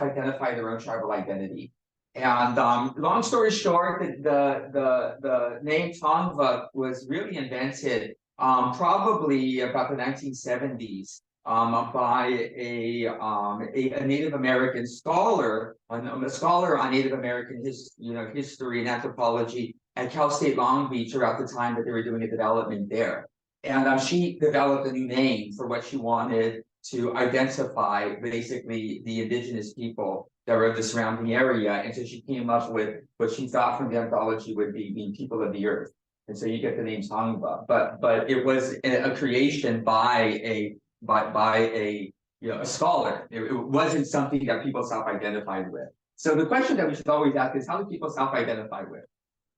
self-identify their own tribal identity. And long story short, the name Tongva was really invented probably about the 1970s by a Native American scholar, a scholar on Native American history and anthropology at Cal State Long Beach around the time that they were doing a development there. And she developed a new name for what she wanted to identify basically the indigenous people that were in the surrounding area. And so she came up with what she thought from the anthology would be being people of the earth. And so you get the name Tongva. But it was a creation by a scholar. It wasn't something that people self-identified with. So the question that we should always ask is, how do people self-identify with?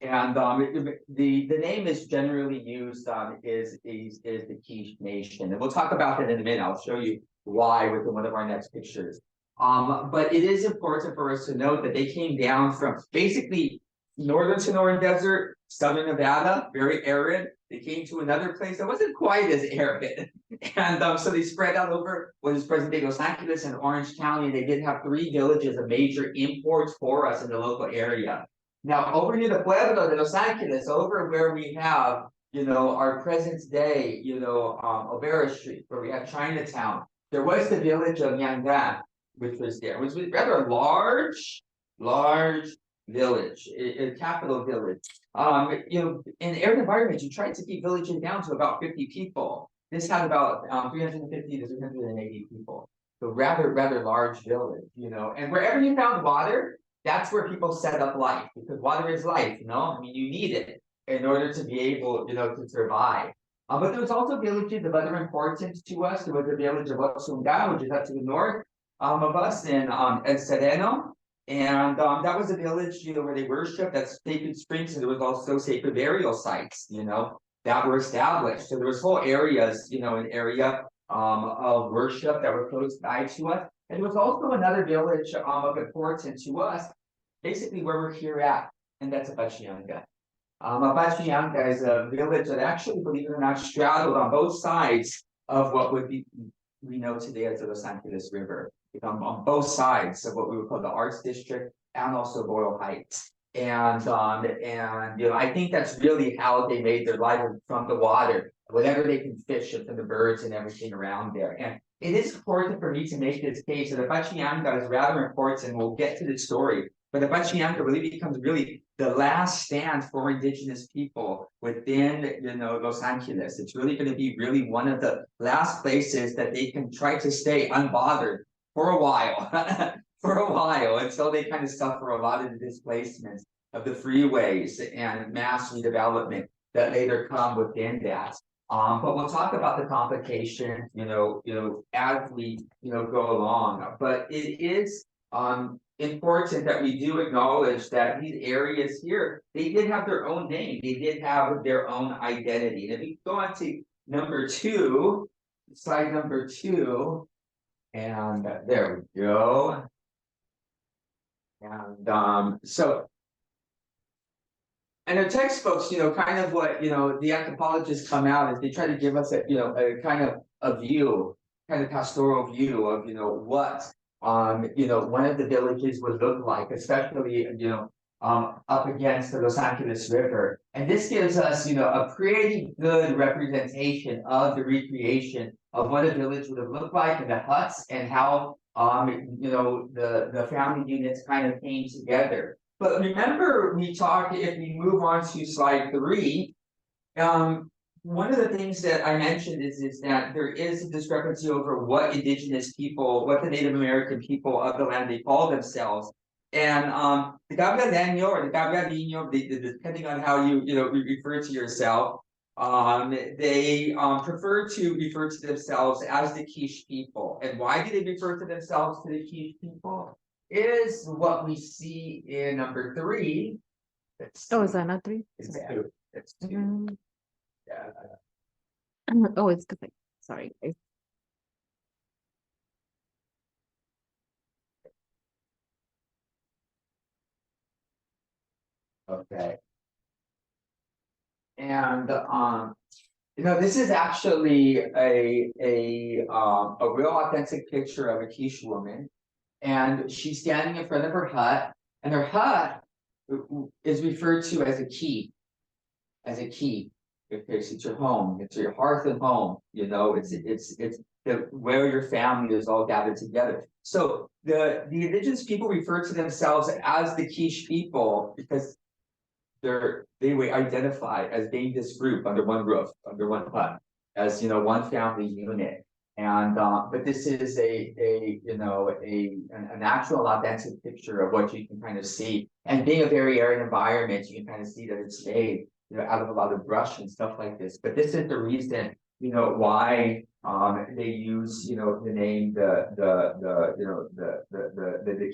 And the name is generally used is the Quiche Nation, and we'll talk about that in a minute. I'll show you why within one of our next pictures. But it is important for us to note that they came down from basically northern Sonoran Desert, southern Nevada, very arid. They came to another place that wasn't quite as arid, and so they spread out over what is present-day Los Angeles and Orange County. They did have 3 villages of major imports for us in the local area. Now, over near the Pueblo de Los Angeles, over where we have, our present day, Olvera Street, where we have Chinatown, there was the village of Yangan, which was there. It was a rather large village, a capital village. In arid environments, you try to keep villages down to about 50 people. This had about 350 to 380 people. So rather large village, and wherever you found water, that's where people set up life, because water is life, I mean, you need it in order to be able, to survive. But there was also villages of other importance to us. There was the village of Otsunga, which is up to the north of us in El Sereno. And that was a village, where they worshiped. That's sacred springs, and there was also sacred burial sites, that were established. So there was whole areas, an area of worship that were close by to us. And there was also another village of importance to us, basically where we're here at, and that's Apachianga. Apachianga is a village that actually, believe it or not, straddled on both sides of what we know today as the Los Angeles River. On both sides of what we would call the Arts District and also Boyle Heights. And I think that's really how they made their livelihood, from the water, whatever they can fish from the birds and everything around there. And it is important for me to make this case that Apachianga is rather important, and we'll get to the story. But Apachianga really becomes the last stand for indigenous people within, Los Angeles. It's really going to be one of the last places that they can try to stay unbothered for a while, until they kind of suffer a lot of the displacements of the freeways and mass redevelopment that later come within that. But we'll talk about the complications, as we, go along. But it is important that we do acknowledge that these areas here, they did have their own name. They did have their own identity. And if we go on to slide number 2, and there we go. And and the textbooks, kind of what, the anthropologists come out is they try to give us a kind of a view, kind of pastoral view of, what, one of the villages would look like, especially, up against the Los Angeles River. And this gives us, a pretty good representation of the recreation of what a village would have looked like, and the huts, and how, the family units kind of came together. But remember, if we move on to slide 3, one of the things that I mentioned is that there is a discrepancy over what indigenous people, what the Native American people of the land they call themselves. And the Gabrielino or the Gabrielino, depending on how you refer to yourself, they prefer to refer to themselves as the Quiche people. And why do they refer to themselves to the Quiche people? Is what we see in number 3. Is that not 3? It's 2. It's 2. Yeah. Oh, it's good. Sorry. Okay. And this is actually a real authentic picture of a Quiche woman. and she's standing in front of her hut, and her hut is referred to as a key, as a key. It's your home, it's your hearth and home, you know, it's where your family is all gathered together. So the indigenous people refer to themselves as the Quiche people because they were identified as being this group under one roof, under one hut, as you know, one family unit. And but this is a you know an actual authentic picture of what you can kind of see. And being a very arid environment, you can kind of see that it's made, you know, out of a lot of brush and stuff like this. But this is the reason, you know, why they use, you know, the name the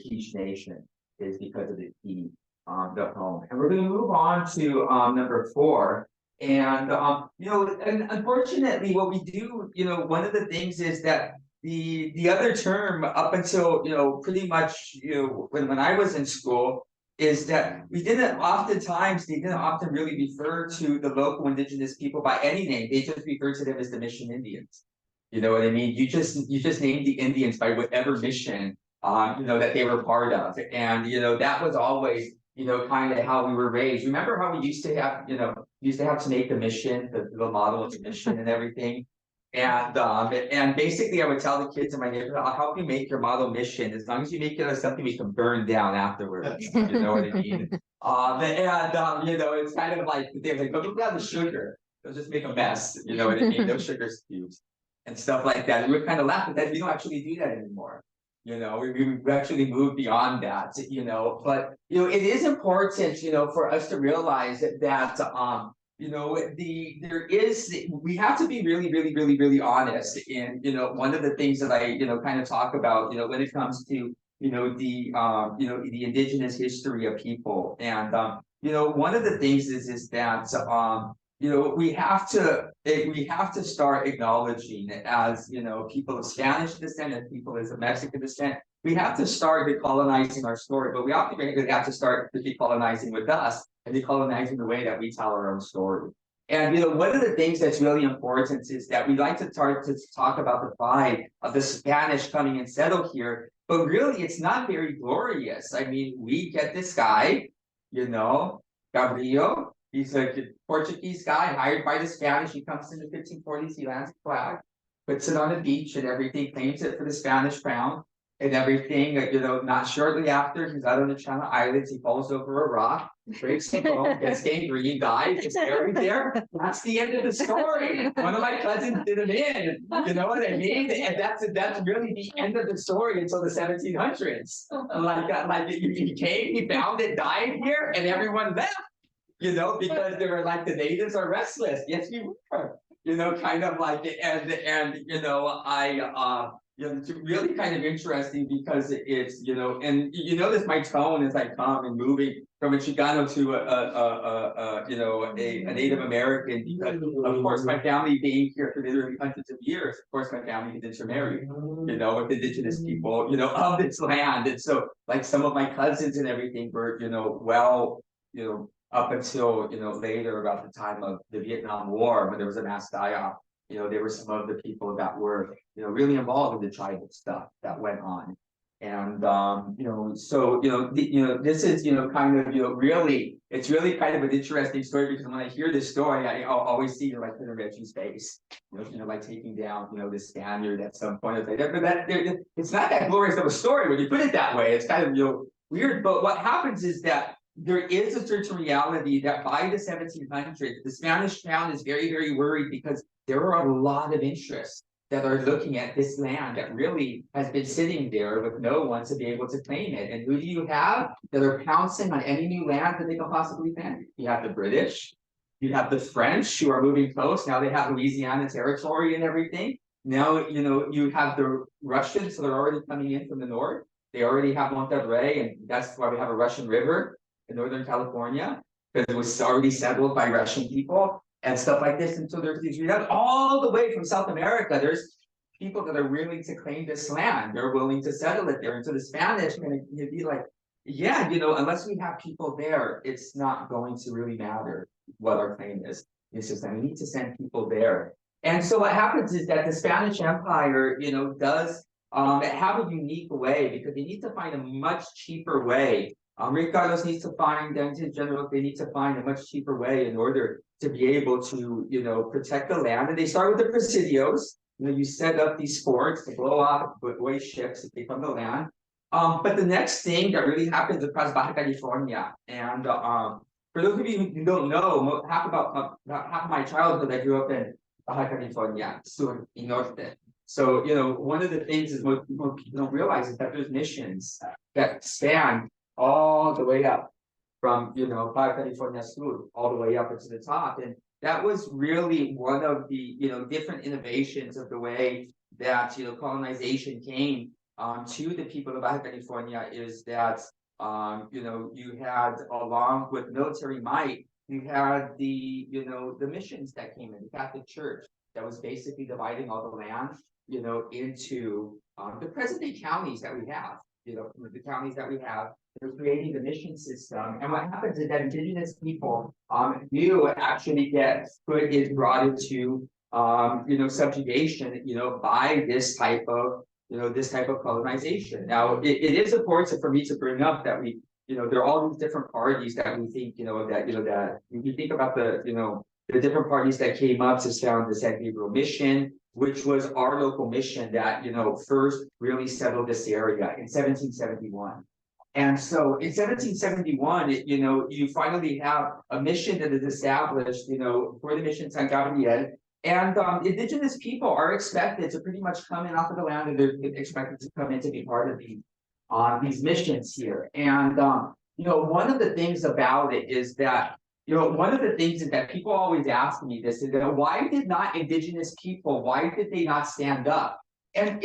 Quiche Nation is because of the key, the home. And we're going to move on to number 4. And you know, and unfortunately, what we do, you know, one of the things is that the other term up until, you know, pretty much, you know, when I was in school, is that they didn't often really refer to the local indigenous people by any name. They just referred to them as the mission Indians. You know what I mean? You just named the Indians by whatever mission you know that they were part of. And you know, that was always, you know, kind of how we were raised. Remember how we used to have, you know, to make the mission, the model of the mission and everything. And basically I would tell the kids in my neighborhood, I'll help you make your model mission as long as you make it as something we can burn down afterwards. You know what I mean? You know, it's kind of like they're like, go down the sugar. They'll just make a mess. You know what I mean? No sugar cubes and stuff like that. We would kind of laugh at that. We don't actually do that anymore. You know, we actually moved beyond that, you know, but, you know, it is important, you know, for us to realize that, you know, we have to be really honest. And, you know, one of the things that I, you know, kind of talk about, you know, when it comes to, you know, the indigenous history of people. And, you know, one of the things is that, you know, we have to start acknowledging as, you know, people of Spanish descent and people of Mexican descent. We have to start decolonizing our story, but we have to start decolonizing with us and decolonizing the way that we tell our own story. And you know, one of the things that's really important is that we like to start to talk about the pride of the Spanish coming and settle here, but really it's not very glorious. I mean, we get this guy, you know, Gabriel. He's a Portuguese guy hired by the Spanish. He comes in the 1540s. He lands a flag, puts it on the beach and everything, claims it for the Spanish crown and everything. You know, not shortly after, he's out on the Channel Islands. He falls over a rock, breaks the bone, gets gangrene, dies, gets buried there. That's the end of the story. One of my cousins did him in. You know what I mean? And that's really the end of the story until the 1700s. Like he came, he found it, died here, and everyone left. You know, because they were like, the natives are restless. Yes, we were. You know, kind of like, and you know, you know, it's really kind of interesting because it's, you know, and you notice my tone as I come and moving from a Chicano to you know, a Native American, because of course my family being here for literally hundreds of years, of course my family had intermarried, you know, with indigenous people, you know, of this land. And so like some of my cousins and everything were, you know, well, you know, up until, you know, later about the time of the Vietnam War, when there was a mass die-off, you know, there were some of the people that were, you know, really involved in the tribal stuff that went on. And, you know, so, you know, this is, you know, kind of, you know, really, it's really kind of an interesting story because when I hear this story, I'll always see, like, Peter Reggie's face, you know, like taking down, you know, the Spaniard at some point. But it's not that glorious of a story when you put it that way. It's kind of, you know, weird. But what happens is that there is a certain reality that by the 1700s, the Spanish crown is very worried because there are a lot of interests that are looking at this land that really has been sitting there with no one to be able to claim it. And who do you have that are pouncing on any new land that they can possibly claim? You have the British, you have the French who are moving close. Now they have Louisiana territory and everything. Now, you know, you have the Russians, so they're already coming in from the north. They already have Monterrey, and that's why we have a Russian river in Northern California, because it was already settled by Russian people and stuff like this. And so there's these, all the way from South America, there's people that are willing to claim this land. They're willing to settle it there. And so the Spanish, you'd be like, yeah, you know, unless we have people there, it's not going to really matter what our claim is. It's just that we need to send people there. And so what happens is that the Spanish Empire, you know, does have a unique way because they need to find a much cheaper way. Ricardo's needs to find, and in general, they need to find a much cheaper way in order to be able to, protect the land. And they start with the presidios. You set up these forts to blow off away ships to take on the land. But the next thing that really happens across Baja California, and for those of you who don't know, half of my childhood, I grew up in Baja California, Sur y Norte. So, one of the things is what people don't realize is that there's missions that span all the way up from, Baja California Sur all the way up into the top. And that was really one of the, different innovations of the way that, colonization came to the people of Baja California is that, you had, along with military might, you had the, the missions that came in, the Catholic Church that was basically dividing all the land, into the present day counties that we have, the counties that we have. They're creating the mission system. And what happens is that indigenous people do actually get brought into, subjugation, by this type of, colonization. Now, it is important for me to bring up that we, there are all these different parties that we think, that when you think about the, the different parties that came up to found the San Gabriel Mission, which was our local mission that, first really settled this area in 1771. And so in 1771, you finally have a mission that is established, for the mission San Gabriel. And indigenous people are expected to pretty much come in off of the land, and they're expected to come in to be part of these missions here. And one of the things about it is that, one of the things is that people always ask me this is that why did not indigenous people, why did they not stand up? And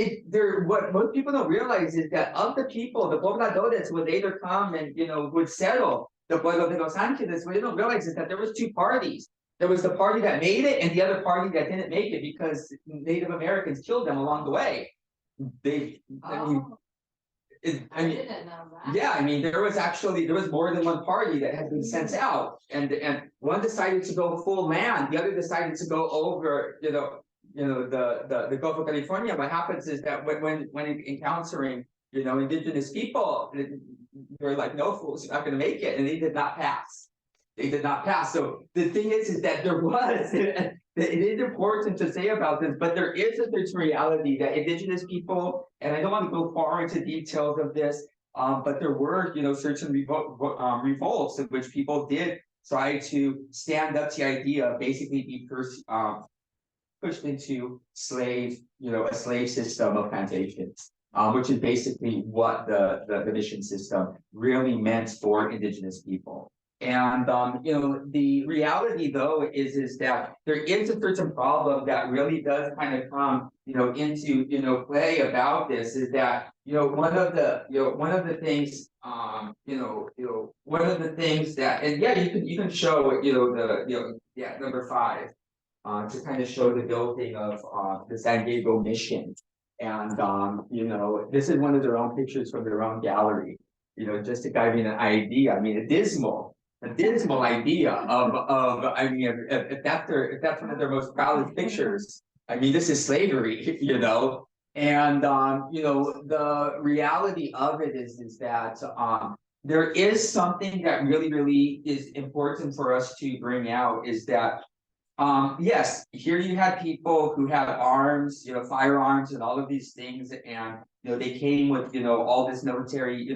what most people don't realize is that of the people, the pobladores would later come and, would settle the Pueblo de los Angeles, what they don't realize is that there was two parties. There was the party that made it and the other party that didn't make it because Native Americans killed them along the way. I didn't know that. Yeah, there was more than one party that had been sent out, and one decided to go full land, the other decided to go over, the Gulf of California. What happens is that when encountering, indigenous people, they're like, no, fools, you're not going to make it, and they did not pass. They did not pass. So the thing is that there was, it is important to say about this, but there is a certain reality that indigenous people, and I don't want to go far into details of this, but there were, certain revolts in which people did try to stand up to the idea of basically be pushed into slave, a slave system of plantations, which is basically what the mission system really meant for indigenous people. And the reality though is that there is a certain problem that really does kind of come into play about this is that one of the things that, and yeah, you can show number 5 to kind of show the building of the San Diego Mission. And this is one of their own pictures from their own gallery, just to give you an idea. A dismal idea of if that's one of their most proudest pictures, this is slavery, and the reality of it is that there is something that really is important for us to bring out is that yes, here you had people who had arms, firearms and all of these things, and they came with all this military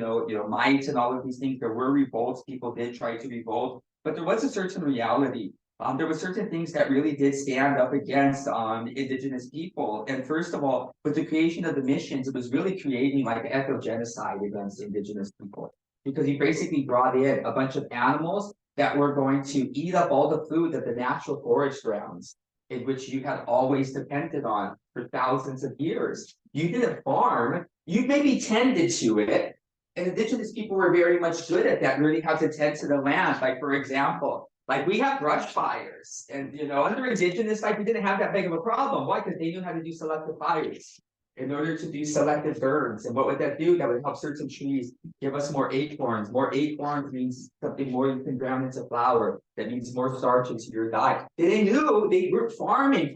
might and all of these things. There were revolts, people did try to revolt, but there was a certain reality. There were certain things that really did stand up against indigenous people. And first of all, with the creation of the missions, it was really creating like ethnogenocide against indigenous people, because he basically brought in a bunch of animals that were going to eat up all the food that the natural forage grounds in which you had always depended on for thousands of years. You didn't farm, you maybe tended to it, and indigenous people were very much good at that, really how to tend to the land. Like, for example, like we have brush fires, and under indigenous, like we didn't have that big of a problem. Why? Because they knew how to do selective fires in order to do selective burns. And what would that do? That would help certain trees give us more acorns. More acorns means something more you can ground into flour. That means more starch into your diet. They knew they were farming,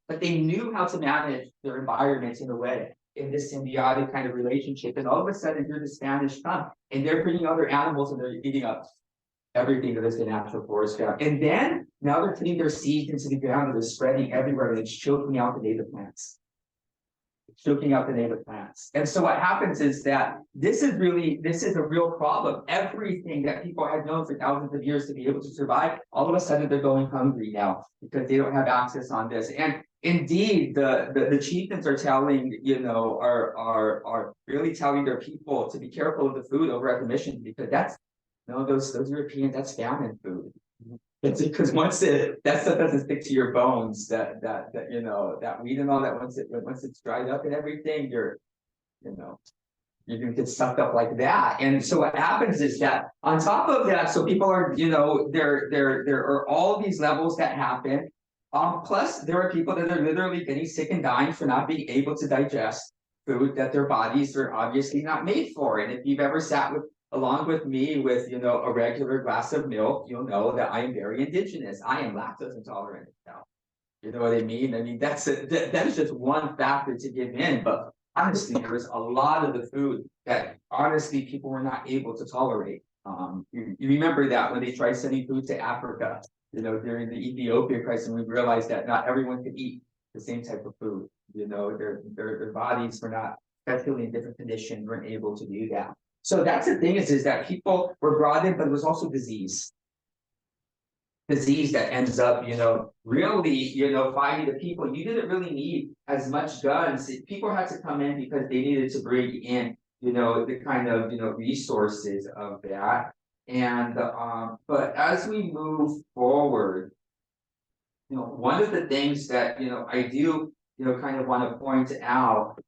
but they knew how to manage their environment in a way in this symbiotic kind of relationship. And all of a sudden, here the Spanish come and they're bringing other animals and they're eating up everything that is the natural forest ground. And then now they're putting their seeds into the ground and they're spreading everywhere and it's choking out the native plants. It's choking out the native plants. And so what happens is that this is a real problem. Everything that people had known for thousands of years to be able to survive, all of a sudden they're going hungry now because they don't have access on this. And indeed, the chieftains are telling, are really telling their people to be careful of the food over at the mission because that's, those Europeans, that's famine food. It's because that stuff doesn't stick to your bones, that wheat and all that, once it's dried up and everything, you're gonna get sucked up like that. And so what happens is that on top of that, so people are, there are all these levels that happen. Plus there are people that are literally getting sick and dying for not being able to digest food that their bodies are obviously not made for. And if you've ever sat along with me with, a regular glass of milk, you'll know that I am very indigenous. I am lactose intolerant now. You know what I mean? I mean, that is just one factor to give in, but honestly, there was a lot of the food that honestly people were not able to tolerate. You remember that when they tried sending food to Africa, during the Ethiopia crisis, and we realized that not everyone could eat the same type of food. Their bodies were not, especially in different conditions, weren't able to do that. So that's the thing is that people were brought in, but it was also disease. Disease that ends up, really, fighting the people. You didn't really need as much guns. People had to come in because they needed to bring in, the kind of, resources of that. And, but as we move forward, one of the things that, I do, kind of want to point out,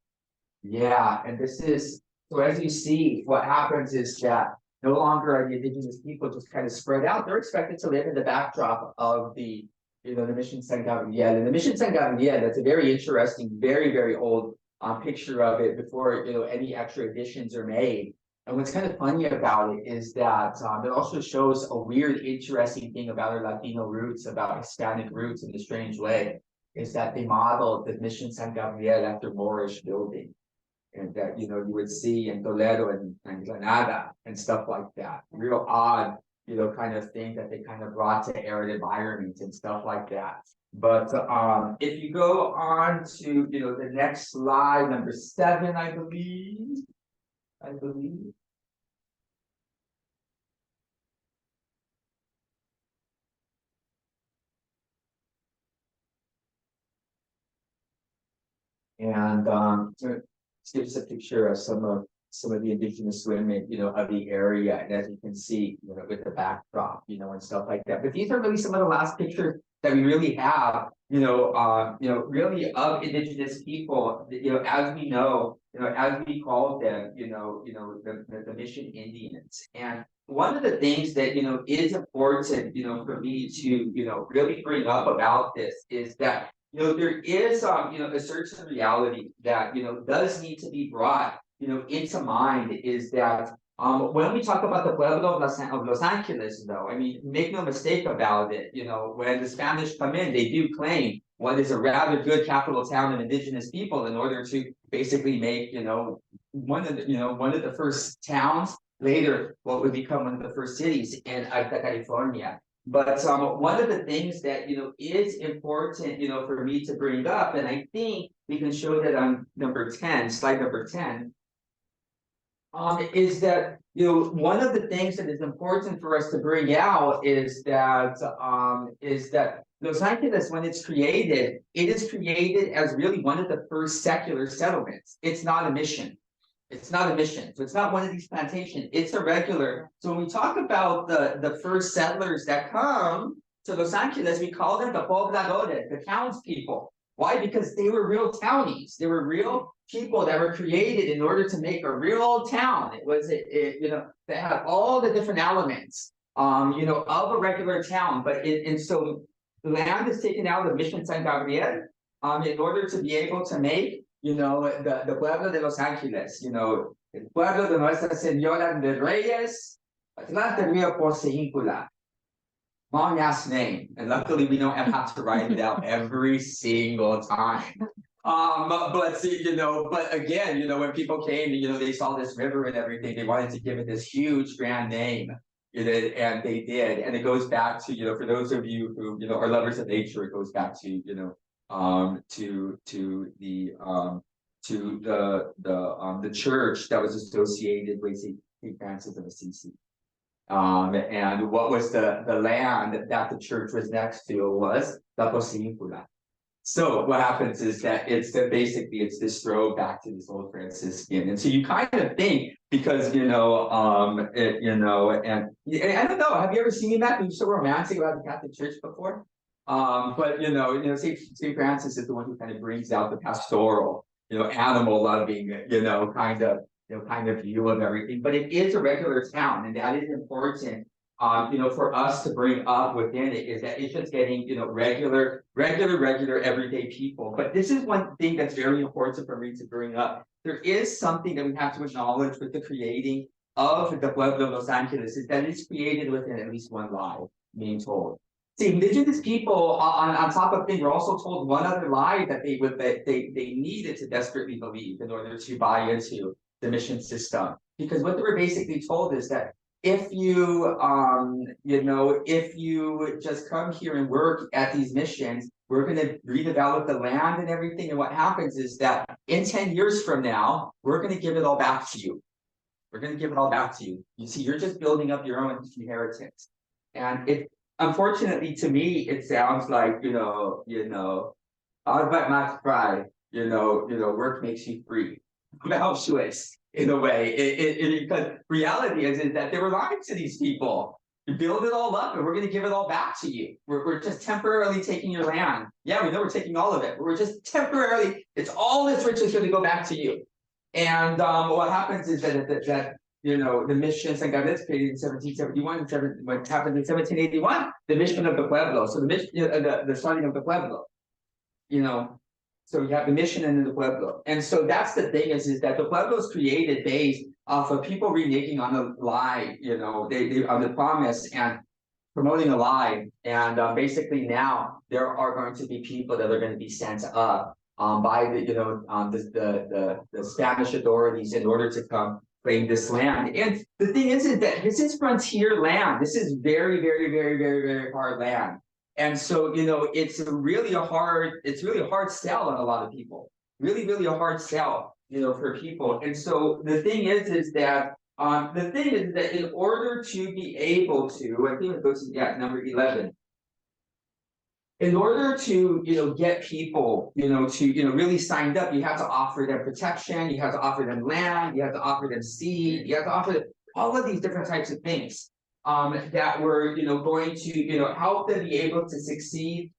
and this is, so as you see, what happens is that no longer are the indigenous people just kind of spread out. They're expected to live in the backdrop of the, the Mission San Gabriel. And the Mission San Gabriel, that's a very interesting, very, very old picture of it before, any extra additions are made. And what's kind of funny about it is that it also shows a weird, interesting thing about our Latino roots, about Hispanic roots in a strange way, is that they modeled the Mission San Gabriel after Moorish building. And that, you would see in Toledo and Granada and stuff like that. Real odd, kind of thing that they kind of brought to arid environments and stuff like that. But if you go on to, the next slide, number 7, I believe. And gives a picture of some of the indigenous women, of the area, and as you can see, with the backdrop, and stuff like that. But these are really some of the last pictures that we really have, really of indigenous people, as we know, as we call them, the Mission Indians. And one of the things that is important, for me to really bring up about this is that there is, a certain reality that, does need to be brought, into mind is that when we talk about the Pueblo of Los Angeles, though, I mean, make no mistake about it, when the Spanish come in, they do claim what is a rather good capital town of indigenous people in order to basically make, one of the first towns, later what would become one of the first cities in Alta California. But one of the things that, is important, for me to bring up, and I think we can show that on slide number 10, is that, one of the things that is important for us to bring out is that Los Angeles, when it's created, it is created as really one of the first secular settlements. It's not a mission. It's not a mission. So it's not one of these plantations. It's a regular. So when we talk about the first settlers that come to Los Angeles, we call them the pobladores, the townspeople. Why? Because they were real townies. They were real people that were created in order to make a real old town. It was, they had all the different elements, of a regular town. But and so the land is taken out of Mission San Gabriel, in order to be able to make, the Pueblo de Los Angeles, el Pueblo de Nuestra Señora de Reyes, Atlanta Rio Porciúncula. Long ass name, and luckily we don't have to write it out every single time. But see, but again, when people came, they saw this river and everything, they wanted to give it this huge grand name. And they did. And it goes back to, for those of you who, are lovers of nature, it goes back to, the church that was associated with St. Francis of Assisi. And what was the land that the church was next to was La Posincula. So what happens is that it's this throwback to this old Franciscan, and so you kind of think because and I don't know, have you ever seen me, Matt? You're so romantic about the Catholic Church before, but Saint Francis is the one who kind of brings out the pastoral, animal loving, kind of view of everything. But it is a regular town, and that is important. For us to bring up within it is that it's just getting, regular everyday people. But this is one thing that's very important for me to bring up. There is something that we have to acknowledge with the creating of the Pueblo of Los Angeles is that it's created within at least one lie being told. See, indigenous people on top of things were also told one other lie that they needed to desperately believe in order to buy into the mission system. Because what they were basically told is that if you just come here and work at these missions, we're going to redevelop the land and everything. And what happens is that in 10 years from now, we're going to give it all back to you. We're going to give it all back to you. You see, you're just building up your own inheritance. And unfortunately to me, it sounds like, but not pride, work makes you free. Swiss. In a way, because reality is that they were lying to these people. You build it all up, and we're going to give it all back to you. We're just temporarily taking your land. Yeah, we know we're taking all of it, but we're just temporarily. It's all this riches going to go back to you. And what happens is that the mission St. Gabriel's created in 1771. What happened in 1781? The mission of the Pueblo. So the mission, the starting of the Pueblo. So you have the mission and then the Pueblo. And so that's the thing is that the Pueblo is created based off of people reneging on the lie, they on the promise and promoting a lie. And basically now there are going to be people that are going to be sent up by the Spanish authorities in order to come claim this land. And the thing is that this is frontier land. This is very, very, very, very, very hard land. And so, it's really a hard sell on a lot of people. Really, really a hard sell, for people. And so the thing is that in order to be able to, I think it goes to number 11. In order to, get people, to, really signed up, you have to offer them protection, you have to offer them land, you have to offer them seed, you have to offer them all of these different types of things. That were, going to, help them be able to succeed,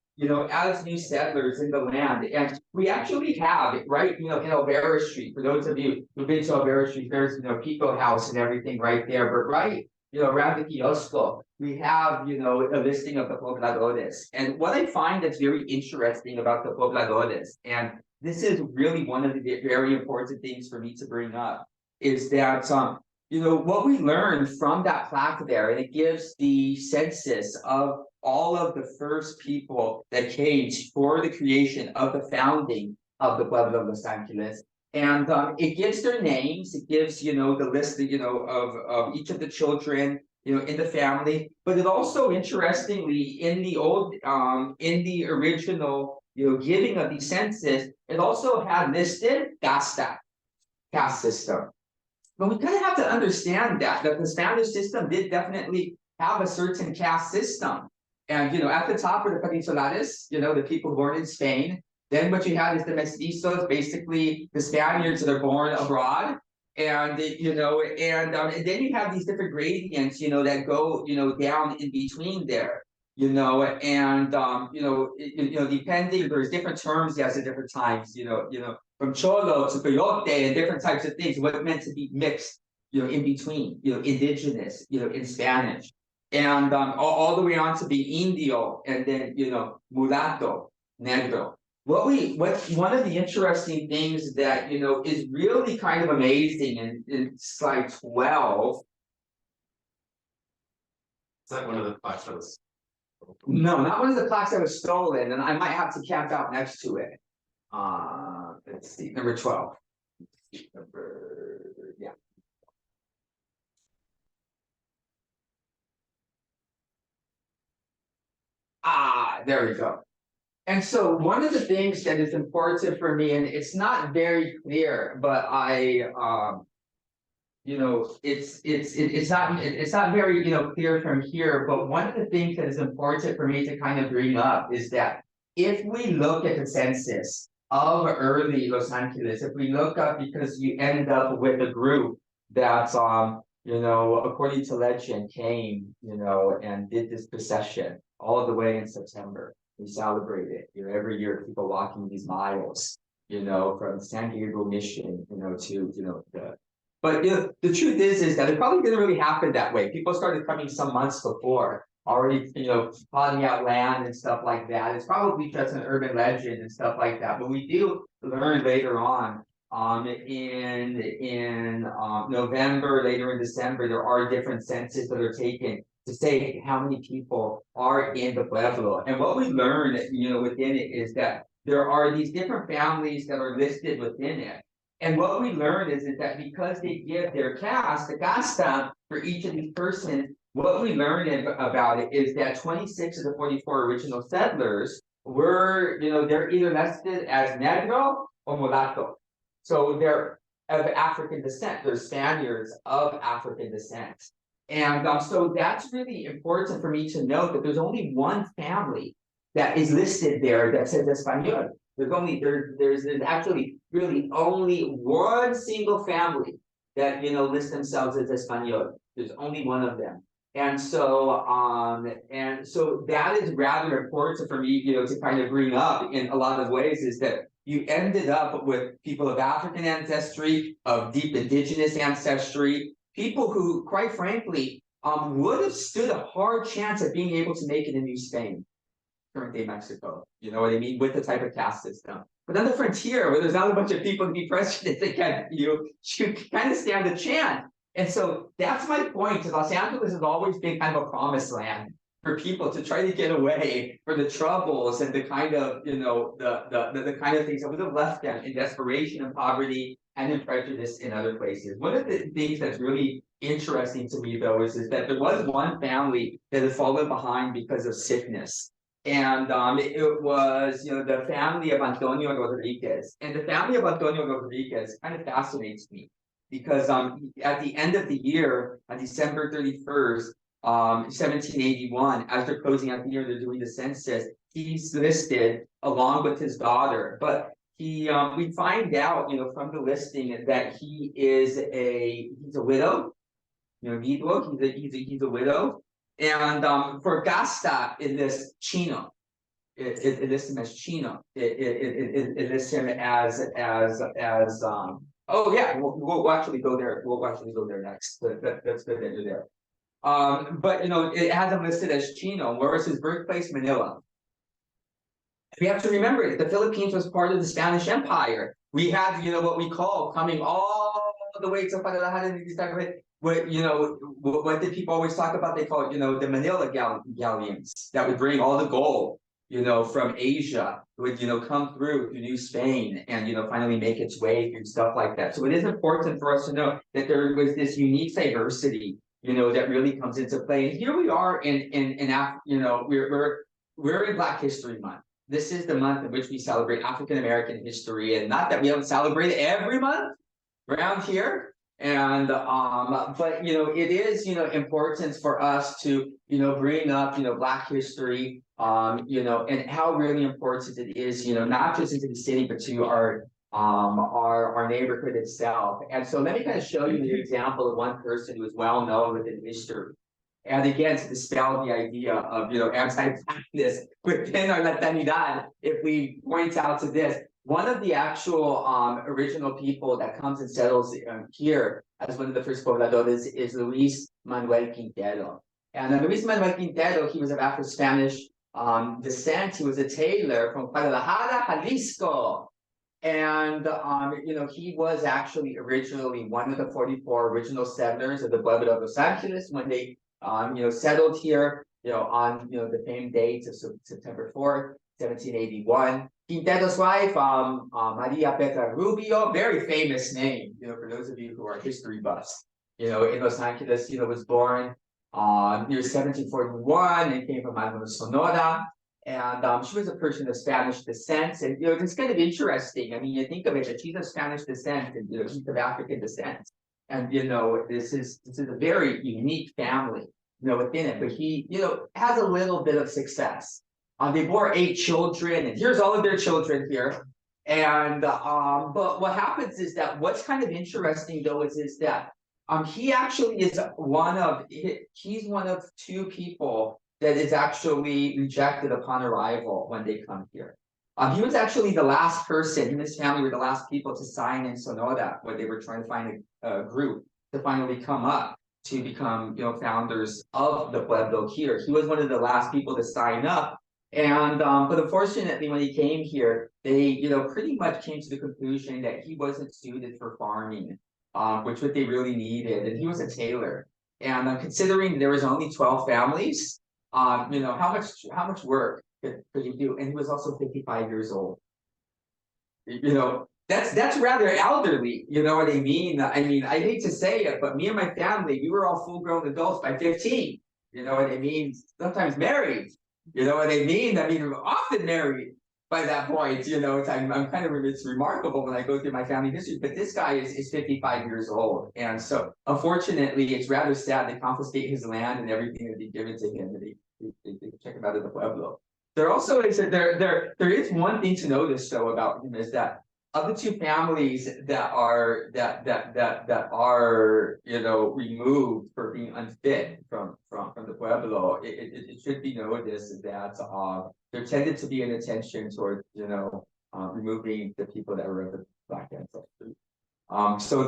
as new settlers in the land. And we actually have, right, in Alvera Street, for those of you who've been to Alvera Street, there's, Pico House and everything right there. But right, around the Kiosco, we have, a listing of the pobladores. And what I find that's very interesting about the pobladores, and this is really one of the very important things for me to bring up, is that, what we learned from that plaque there, and it gives the census of all of the first people that came for the creation of the founding of the Pueblo of Los Angeles. And it gives their names, it gives, the list, of each of the children, in the family. But it also, interestingly, in the original, giving of the census, it also had listed caste system. But we kind of have to understand that the Spanish system did definitely have a certain caste system. And, at the top are the Peninsulares, the people born in Spain. Then what you have is the mestizos, basically the Spaniards that are born abroad. And, and then you have these different gradients, that go, down in between there. And depending, there's different terms as at different times, from cholo to coyote and different types of things, what meant to be mixed, in between, indigenous, in Spanish, and all the way on to the indio, and then mulatto, negro. What one of the interesting things that is really kind of amazing in slide 12. It's like one of the plaques that was. No, not one of the plaques that was stolen, and I might have to camp out next to it. Let's see, number 12. Yeah. There we go. And so one of the things that is important for me, and it's not very clear, but it's not very clear from here. But one of the things that is important for me to kind of bring up is that if we look at the census of early Los Angeles, if we look up, because you end up with a group that's according to legend came and did this procession all the way in September. We celebrate it, every year, people walking these miles, from San Diego Mission, to but the truth is that it probably didn't really happen that way. People started coming some months before, already, plotting out land and stuff like that. It's probably just an urban legend and stuff like that. But we do learn later on, in November, later in December, there are different censuses that are taken to say how many people are in the Pueblo. And what we learn, within it is that there are these different families that are listed within it. And what we learn is that because they give their caste, the casta for each of these persons, what we learn about it is that 26 of the 44 original settlers were, they're either listed as negro or mulatto. So they're of African descent. They're Spaniards of African descent. And so that's really important for me to note that there's only one family that is listed there that says Espanol. There's actually really only one single family that lists themselves as Espanol. There's only one of them. And so that is rather important for me, to kind of bring up in a lot of ways, is that you ended up with people of African ancestry, of deep indigenous ancestry, people who, quite frankly, would have stood a hard chance at being able to make it in New Spain, current day Mexico. You know what I mean? With the type of caste system. But on the frontier, where there's not a bunch of people to be president, they can, you kind of stand a chance. And so that's my point. Los Angeles has always been kind of a promised land for people to try to get away from the troubles and the kind of, the kind of things that would have left them in desperation and poverty and in prejudice in other places. One of the things that's really interesting to me, though, is that there was one family that had fallen behind because of sickness. And it was, the family of Antonio Rodriguez. And the family of Antonio Rodriguez kind of fascinates me because at the end of the year, on December 31st, 1781, as they're closing out the year, they're doing the census, he's listed along with his daughter. But we find out, from the listing that he's a widow, viudo, he's a widow. And for Gasta, it lists Chino. It lists him as Chino. It lists him as oh yeah, we'll actually go there. We'll actually go there next. That's good that you're there. But it has him listed as Chino, whereas his birthplace, Manila. We have to remember that the Philippines was part of the Spanish Empire. We had, what we call coming all the way to what did people always talk about? They call it, the Manila galleons that would bring all the gold, from Asia, would, come through to New Spain and, finally make its way through stuff like that. So it is important for us to know that there was this unique diversity, that really comes into play. And here we are we're in Black History Month. This is the month in which we celebrate African American history, and not that we don't celebrate it every month around here. And but it is important for us to bring up Black history, and how really important it is, not just into the city but to our neighborhood itself. And so let me kind of show you the example of one person who is well known within history. And again, to dispel the idea of anti-blackness within our Latinidad, if we point out to this, one of the actual original people that comes and settles here as one of the first pobladores is Luis Manuel Quintero. And Luis Manuel Quintero, he was of Afro-Spanish descent. He was a tailor from Guadalajara, Jalisco. And he was actually originally one of the 44 original settlers of the Pueblo of Los Angeles when they settled here, on the famed date of September 4th, 1781. Quintero's wife, Maria Petra Rubio, very famous name, for those of you who are history buffs. In Los Angeles, was born near 1741 and came from Sonora. And she was a person of Spanish descent. And, it's kind of interesting. I mean, you think of it, that she's of Spanish descent and, she's of African descent. And, this is a very unique family, within it. But he, has a little bit of success. They bore 8 children, and here's all of their children here. And but what happens is that what's kind of interesting though is that he actually is he's one of 2 people that is actually rejected upon arrival when they come here. He was actually the last person, him and his family were the last people to sign in Sonora when they were trying to find a group to finally come up to become, founders of the Pueblo here. He was one of the last people to sign up. And but unfortunately, when he came here, they pretty much came to the conclusion that he wasn't suited for farming, which what they really needed. And he was a tailor. And considering there was only 12 families, how much work could he do? And he was also 55 years old. That's rather elderly. You know what I mean? I mean, I hate to say it, but me and my family, we were all full-grown adults by 15. You know what I mean? Sometimes married. You know what I mean? I mean, we're often married by that point. I'm kind of, it's remarkable when I go through my family history. But this guy is 55 years old, and so unfortunately, it's rather sad. They confiscate his land and everything that be given to him. And they check him out of the Pueblo. There also is there is one thing to notice though about him is that of the 2 families that are removed for being unfit from the Pueblo, it should be noticed that there tended to be an attention towards removing the people that were of the Black ancestry. So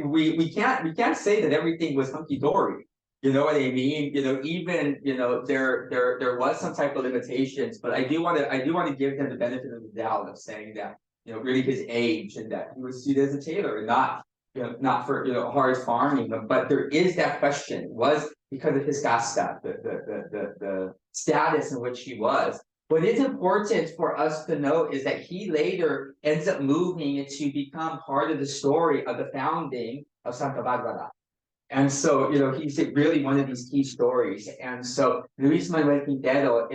we can't say that everything was hunky dory. You know what I mean? Even there was some type of limitations, but I do want to give them the benefit of the doubt of saying that really his age and that he was seen as a tailor and not for hard farming. But there is that question: was because of his casta, the status in which he was. What is important for us to note is that he later ends up moving to become part of the story of the founding of Santa Barbara. And so, he's really one of these key stories. And so Luis Manuel Quintero,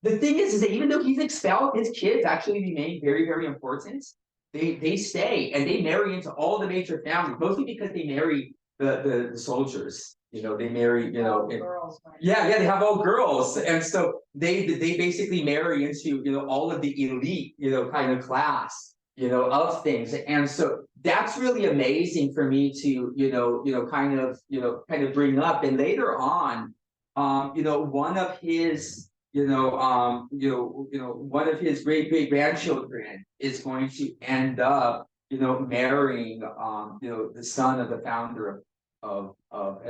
the thing is that even though he's expelled, his kids actually remain very, very important. They stay and they marry into all the major families, mostly because they marry the soldiers. They marry, girls, right? Yeah, they have all girls. And so they basically marry into, all of the elite, kind of class, of things. And so that's really amazing for me to, kind of bring up. And later on, one of his one of his great grandchildren is going to end up, marrying, the son of the founder of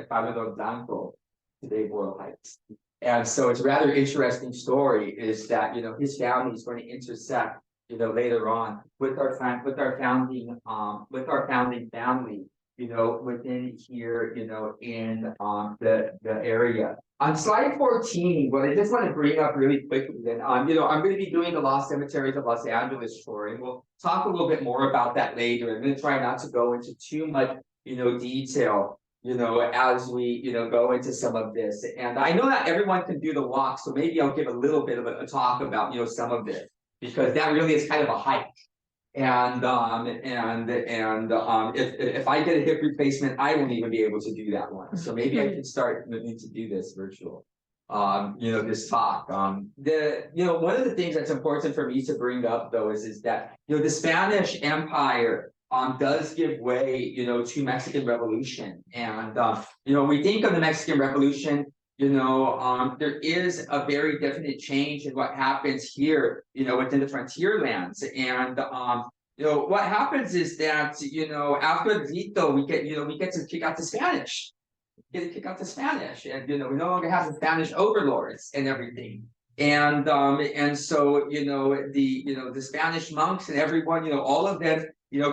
Pardon Bluffs, today Boyle Heights. And so it's a rather interesting story is that, his family is going to intersect, later on with our founding family, within here, in the area. On slide 14, what I just want to bring up really quickly, then, I'm going to be doing the Lost Cemeteries of Los Angeles tour, and we'll talk a little bit more about that later. I'm going to try not to go into too much, detail, as we, go into some of this. And I know that everyone can do the walk, so maybe I'll give a little bit of a talk about, some of this, because that really is kind of a hike. And if I get a hip replacement, I won't even be able to do that one. So maybe I can start moving to do this virtual, this talk. One of the things that's important for me to bring up though is that, the Spanish Empire does give way, to Mexican Revolution. And, we think of the Mexican Revolution, there is a very definite change in what happens here, within the frontier lands. And, what happens is that, after Zito, we get to kick out the Spanish. And, we no longer have the Spanish overlords and everything. And so, the Spanish monks and everyone, all of them,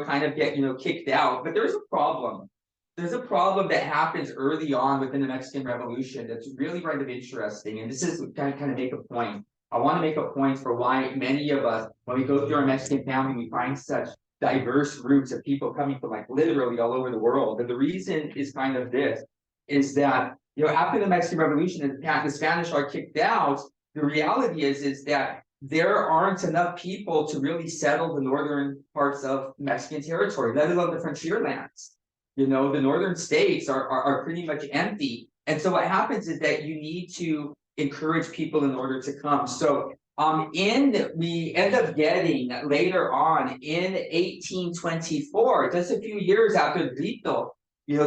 kind of get, kicked out. But there's a problem. There's a problem that happens early on within the Mexican Revolution that's really kind of interesting. And this is kind of make a point. I want to make a point for why many of us, when we go through our Mexican family, we find such diverse groups of people coming from like literally all over the world. And the reason is kind of this, is that, after the Mexican Revolution and the Spanish are kicked out, the reality is that there aren't enough people to really settle the northern parts of Mexican territory, let alone the frontier lands. The northern states are pretty much empty. And so what happens is that you need to encourage people in order to come. So we end up getting later on in 1824, just a few years after the Grito,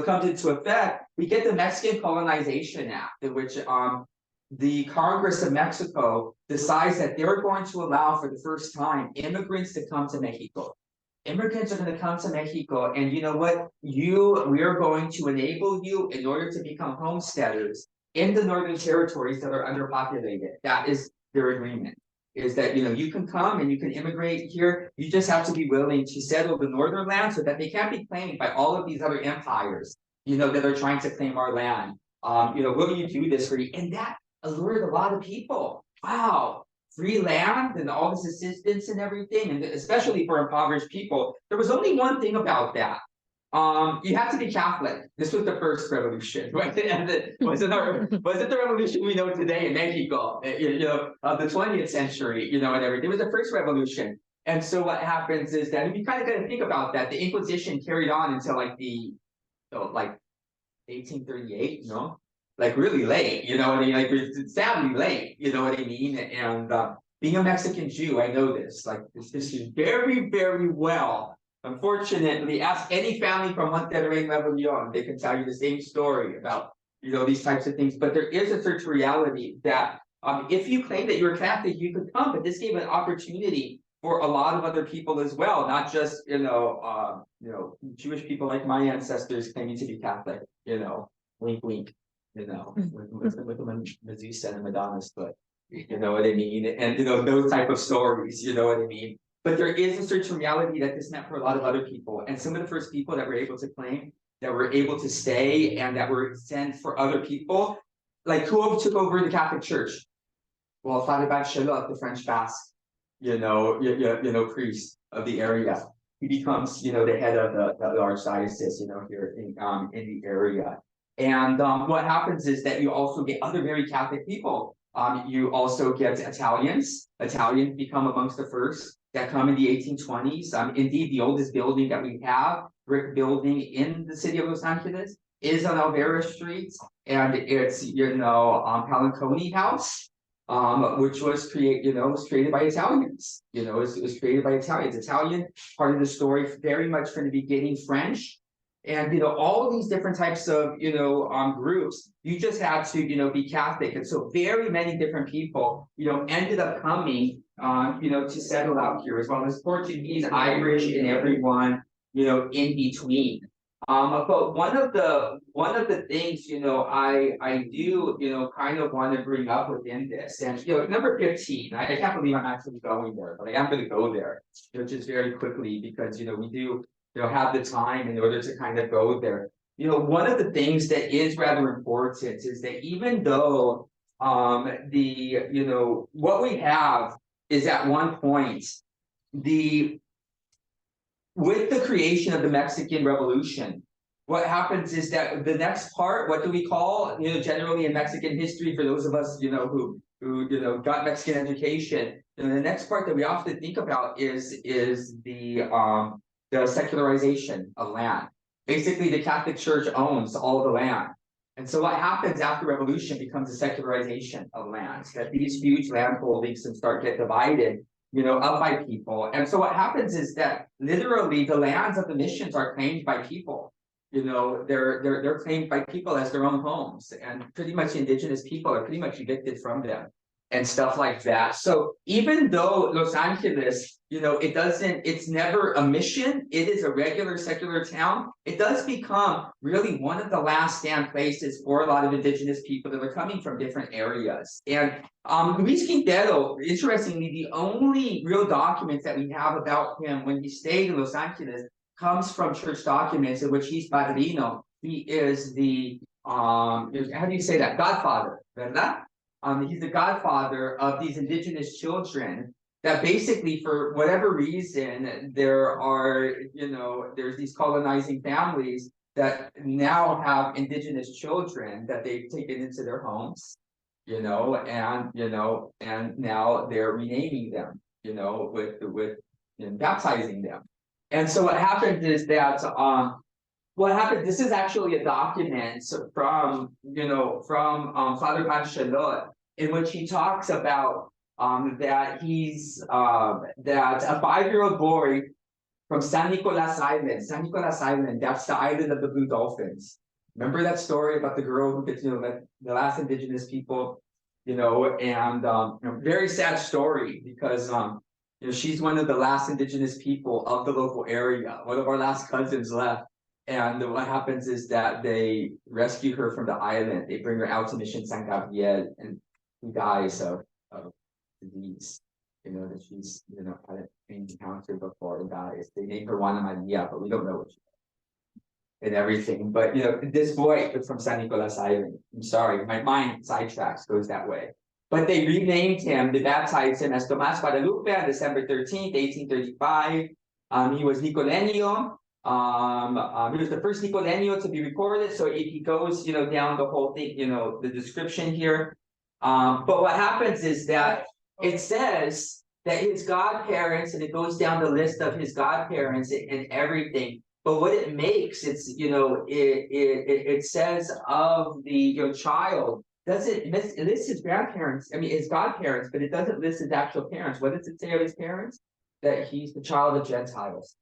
comes into effect, we get the Mexican Colonization Act, in which the Congress of Mexico decides that they're going to allow for the first time immigrants to come to Mexico. Immigrants are going to come to Mexico, and you know what? We are going to enable you in order to become homesteaders in the northern territories that are underpopulated. That is their agreement. Is that you can come and you can immigrate here. You just have to be willing to settle the northern land so that they can't be claimed by all of these other empires, that are trying to claim our land. Will you do this for you? And that allured a lot of people. Wow. Free land and all this assistance and everything, and especially for impoverished people. There was only one thing about that. You have to be Catholic. This was the first revolution, right? And it wasn't the revolution we know today in Mexico, of the 20th century, and everything. It was the first revolution. And so what happens is that, if you kind of got to think about that, the Inquisition carried on until like 1838, like really late, what I mean? Like it's sadly late, you know what I mean? And being a Mexican Jew, I know this, like this is very, very well. Unfortunately, ask any family from Monterrey, Nuevo León, they can tell you the same story about, these types of things. But there is a certain reality that if you claim that you're Catholic, you could come, but this gave an opportunity for a lot of other people as well, not just, Jewish people like my ancestors claiming to be Catholic, wink, wink. With the Medusa and Madonna's foot, you know what I mean? And those type of stories, you know what I mean? But there is a certain reality that this meant for a lot of other people. And some of the first people that were able to claim, that were able to stay, and that were sent for other people, like who took over the Catholic Church? Well, Father Bachelot, the French Basque, priest of the area. He becomes, the head of the archdiocese, here in the area. And what happens is that you also get other very Catholic people. You also get Italians. Italians become amongst the first that come in the 1820s. Indeed, the oldest building that we have, brick building in the city of Los Angeles, is on Alvera Street, and it's Palanconi House, which was created by Italians. It was created by Italians. Italian part of the story, very much from the beginning French. And all of these different types of groups, you just had to be Catholic. And so very many different people ended up coming to settle out here, as well as Portuguese, Irish, and everyone in between. But one of the things I do kind of want to bring up within this, and number 15, I can't believe I'm actually going there, but I am going to go there just very quickly, because we do have the time in order to kind of go there. One of the things that is rather important is that even though what we have is at one point with the creation of the Mexican Revolution, what happens is that the next part, what do we call, generally in Mexican history, for those of us, who got Mexican education, the next part that we often think about is the secularization of land. Basically, the Catholic Church owns all the land. And so what happens after revolution becomes a secularization of land, that these huge land holdings get divided, up by people. And so what happens is that literally the lands of the missions are claimed by people. They're claimed by people as their own homes, and pretty much indigenous people are pretty much evicted from them and stuff like that. So even though Los Angeles, it's never a mission, it is a regular secular town, it does become really one of the last stand places for a lot of indigenous people that are coming from different areas. And Luis Quintero, interestingly, the only real documents that we have about him when he stayed in Los Angeles comes from church documents in which he's padrino. He is the, how do you say that? Godfather, ¿verdad? he's the godfather of these indigenous children that basically, for whatever reason, there are, there's these colonizing families that now have indigenous children that they've taken into their homes, and now they're renaming them, with baptizing them. And so what happened is that this is actually a document from Father Banchelot, in which he talks about that a 5-year-old boy from San Nicolas Island, that's the island of the blue dolphins. Remember that story about the girl who gets, like the last indigenous people, and very sad story because she's one of the last indigenous people of the local area, one of our last cousins left. And what happens is that they rescue her from the island. They bring her out to Mission San Gabriel, and she dies of disease, that she's, had encountered before and dies. They name her Juana Maria, but we don't know what she is and everything. But, this boy was from San Nicolas Island. I'm sorry, my mind sidetracks, goes that way. But they renamed him, they baptized him as Tomas Guadalupe on December 13th, 1835. He was Nicoleño. He was the first Nicoleño to be recorded. So if he goes, down the whole thing, the description here. But what happens is that it says that his godparents, and it goes down the list of his godparents and everything. But what it makes, it's, it says of the child, doesn't list his grandparents, his godparents, but it doesn't list his actual parents. What does it say of his parents? That he's the child of Gentiles.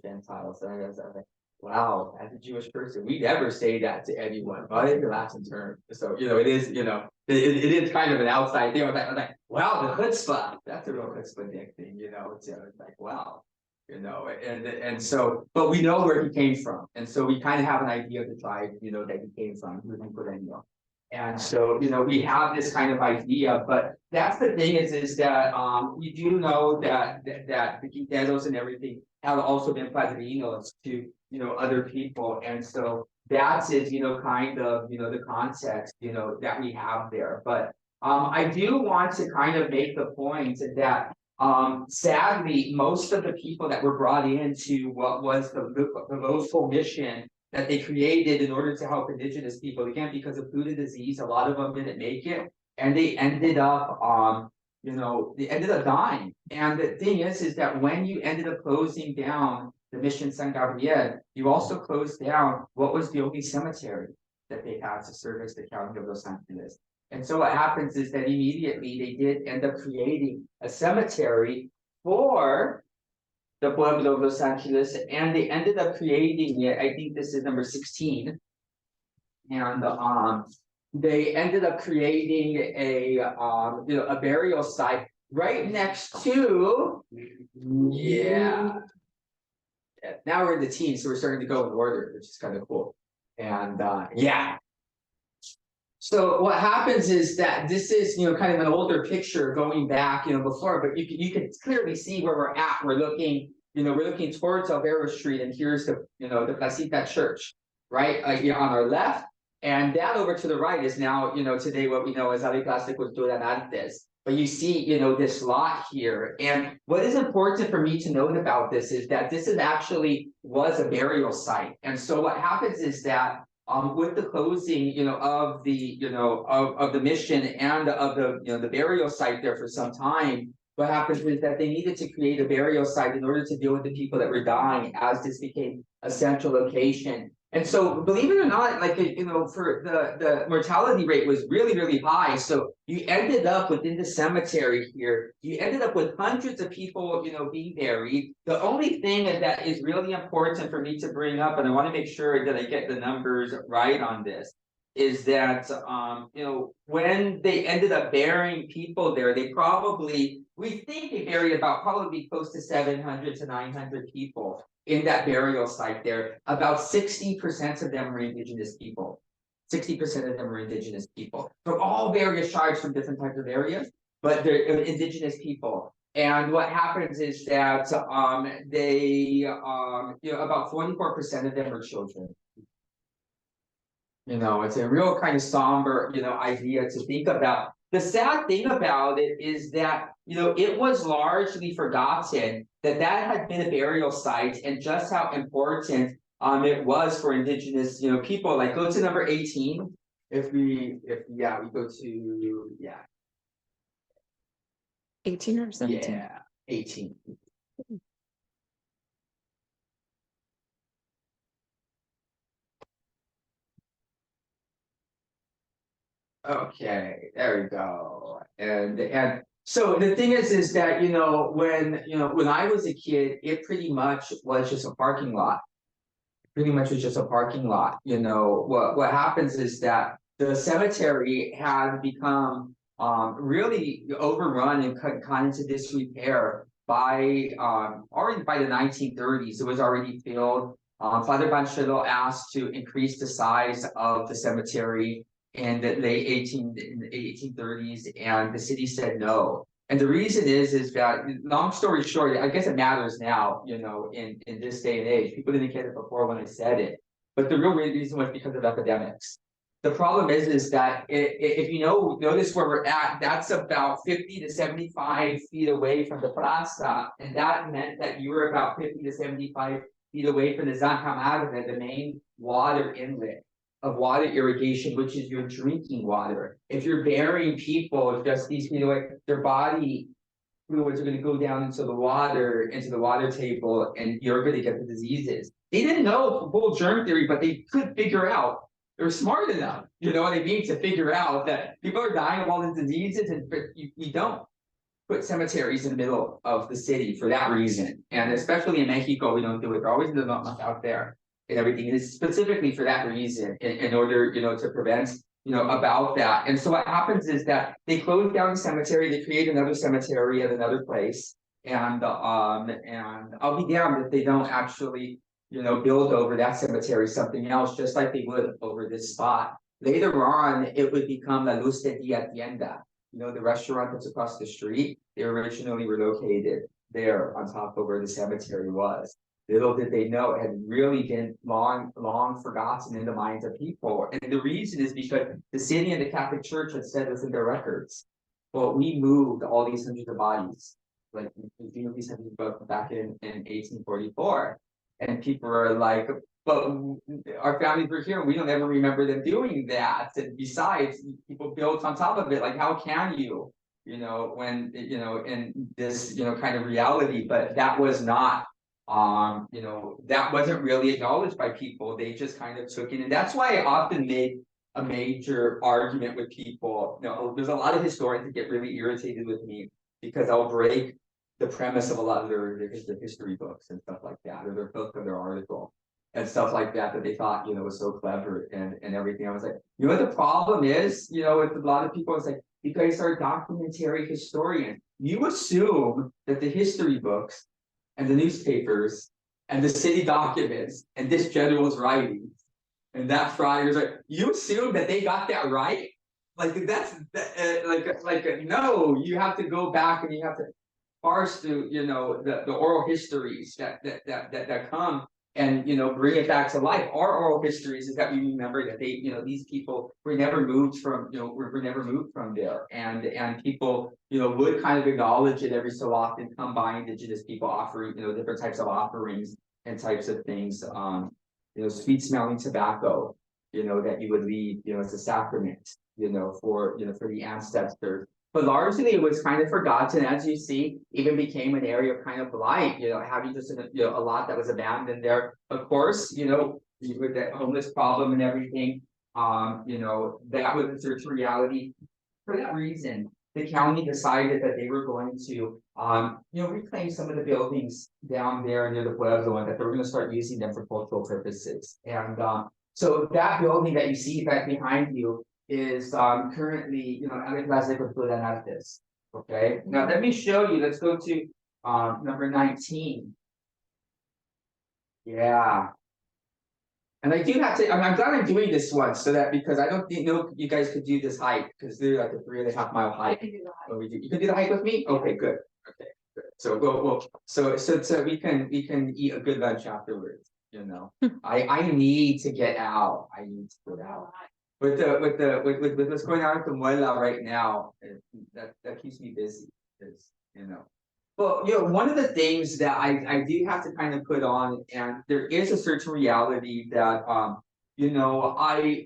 Gentiles. And I was like, wow, as a Jewish person, we never say that to anyone, but it's a Latin term. So, it is, it is kind of an outside thing. I was like, wow, the chutzpah. That's a real chutzpah thing, it's like, wow, and so, but we know where he came from. And so we kind of have an idea of the tribe, that he came from, he was Nicoleño. And so, we have this kind of idea, but that's the thing is that we do know that the Quinteros and everything have also been padrinos to, other people. And so that is, kind of, the context, that we have there. But I do want to kind of make the point that sadly, most of the people that were brought into what was the local mission that they created in order to help indigenous people, again, because of food and disease, a lot of them didn't make it, and they ended up dying. And the thing is that when you ended up closing down the Mission San Gabriel, you also closed down what was the only cemetery that they had to service the county of Los Angeles. And so what happens is that immediately they did end up creating a cemetery for the Pueblo of Los Angeles, and they ended up creating it. I think this is number 16. And they ended up creating a burial site right next to, now we're in the teens, so we're starting to go in order, which is kind of cool. And so what happens is that this is, kind of an older picture going back, before, but you can clearly see where we're at. We're looking towards Alvaro Street, and here's the Placita Church, right? On our left, and that over to the right is now, today what we know as Ave Clase Cultura Nantes. But you see, this lot here. And what is important for me to note about this is that this was a burial site. And so what happens is that with the closing, of the, of the mission and of the burial site there for some time, what happens is that they needed to create a burial site in order to deal with the people that were dying, as this became a central location. And so, believe it or not, for the mortality rate was really, really high. So you ended up within the cemetery here, you ended up with hundreds of people, being buried. The only thing that is really important for me to bring up, and I want to make sure that I get the numbers right on this, is that, when they ended up burying people there, we think they buried about probably close to 700 to 900 people in that burial site there. About 60% of them were indigenous people. 60% of them were indigenous people from all various tribes from different types of areas, but they're indigenous people. And what happens is that about 44% of them were children. It's a real kind of somber, idea to think about. The sad thing about it is that, it was largely forgotten that had been a burial site and just how important it was for Indigenous, people. Like go to number 18. We go to 18 or 17? Yeah, 18. Okay, there we go. And so the thing is that when I was a kid, it pretty much was just a parking lot. Pretty much was just a parking lot. What happens is that the cemetery had become really overrun and cut into disrepair by already by the 1930s. It was already filled. Father Banchero asked to increase the size of the cemetery in the late 1830s, and the city said no. And the reason is that, long story short, I guess it matters now, in this day and age. People didn't get it before when I said it, but the real reason was because of epidemics. The problem is that if notice where we're at, that's about 50 to 75 feet away from the plaza, and that meant that you were about 50 to 75 feet away from the Zancamada, the main water inlet of water irrigation, which is your drinking water. If you're burying people just these feet away, their body fluids are going to go down into the water table, and you're going to get the diseases. They didn't know the whole germ theory, but they could figure out. They're smart enough, you know what I mean, to figure out that people are dying of all the diseases, but we don't put cemeteries in the middle of the city for that reason. And especially in Mexico, we don't do it. They're always not much out there and everything. And it's specifically for that reason, in order, to prevent, about that. And so what happens is that they close down the cemetery, they create another cemetery at another place. And I'll be damned if they don't actually, build over that cemetery something else, just like they would over this spot. Later on, it would become La Luz de Dia Tienda. The restaurant that's across the street. They originally were located there on top of where the cemetery was. Little did they know it had really been long forgotten in the minds of people. And the reason is because the city and the Catholic Church had said this in their records. Well, we moved all these hundreds of bodies, like these hundreds of bodies back in 1844. And people are like, but our families were here, and we don't ever remember them doing that. And besides, people built on top of it. Like, how can you, when, in this, kind of reality? But that was not, that wasn't really acknowledged by people. They just kind of took it. And that's why I often made a major argument with people. There's a lot of historians that get really irritated with me because I'll break the premise of a lot of their history books and stuff like that, or their book or their article and stuff like that they thought, was so clever and everything. I was like, what the problem is, with a lot of people, it's like, you guys are documentary historians. You assume that the history books and the newspapers and the city documents and this general's writings and that friar's, you assume that they got that right? Like that's no, you have to go back and you have to parse through, the oral histories that come and, bring it back to life. Our oral histories is that we remember that they, these people were never moved from, were never moved from there. And people, would kind of acknowledge it every so often, come by Indigenous people offering, different types of offerings and types of things, sweet smelling tobacco, that you would leave, as a sacrament, for the ancestors. But largely it was kind of forgotten, as you see, even became an area of kind of blight, having just a lot that was abandoned there. Of course, with the homeless problem and everything, that was a search for reality. For that reason, the county decided that they were going to, reclaim some of the buildings down there near the Pueblo, and that they were going to start using them for cultural purposes. And so that building that you see back behind you is currently, Plaza de Cultura and Artes. Okay, now let me show you. Let's go to number 19. Yeah. And I do have to, I'm glad I'm doing this one so that, because I don't know you guys could do this hike, because they're like a 3.5 mile hike. You can do the hike with me? Okay, good. Okay, good. So so we can eat a good lunch afterwards. you know, I need to get out. I need to get out. With what's going on with Pueblo right now, that keeps me busy. Is you know. Well, one of the things that I do have to kind of put on, and there is a certain reality that I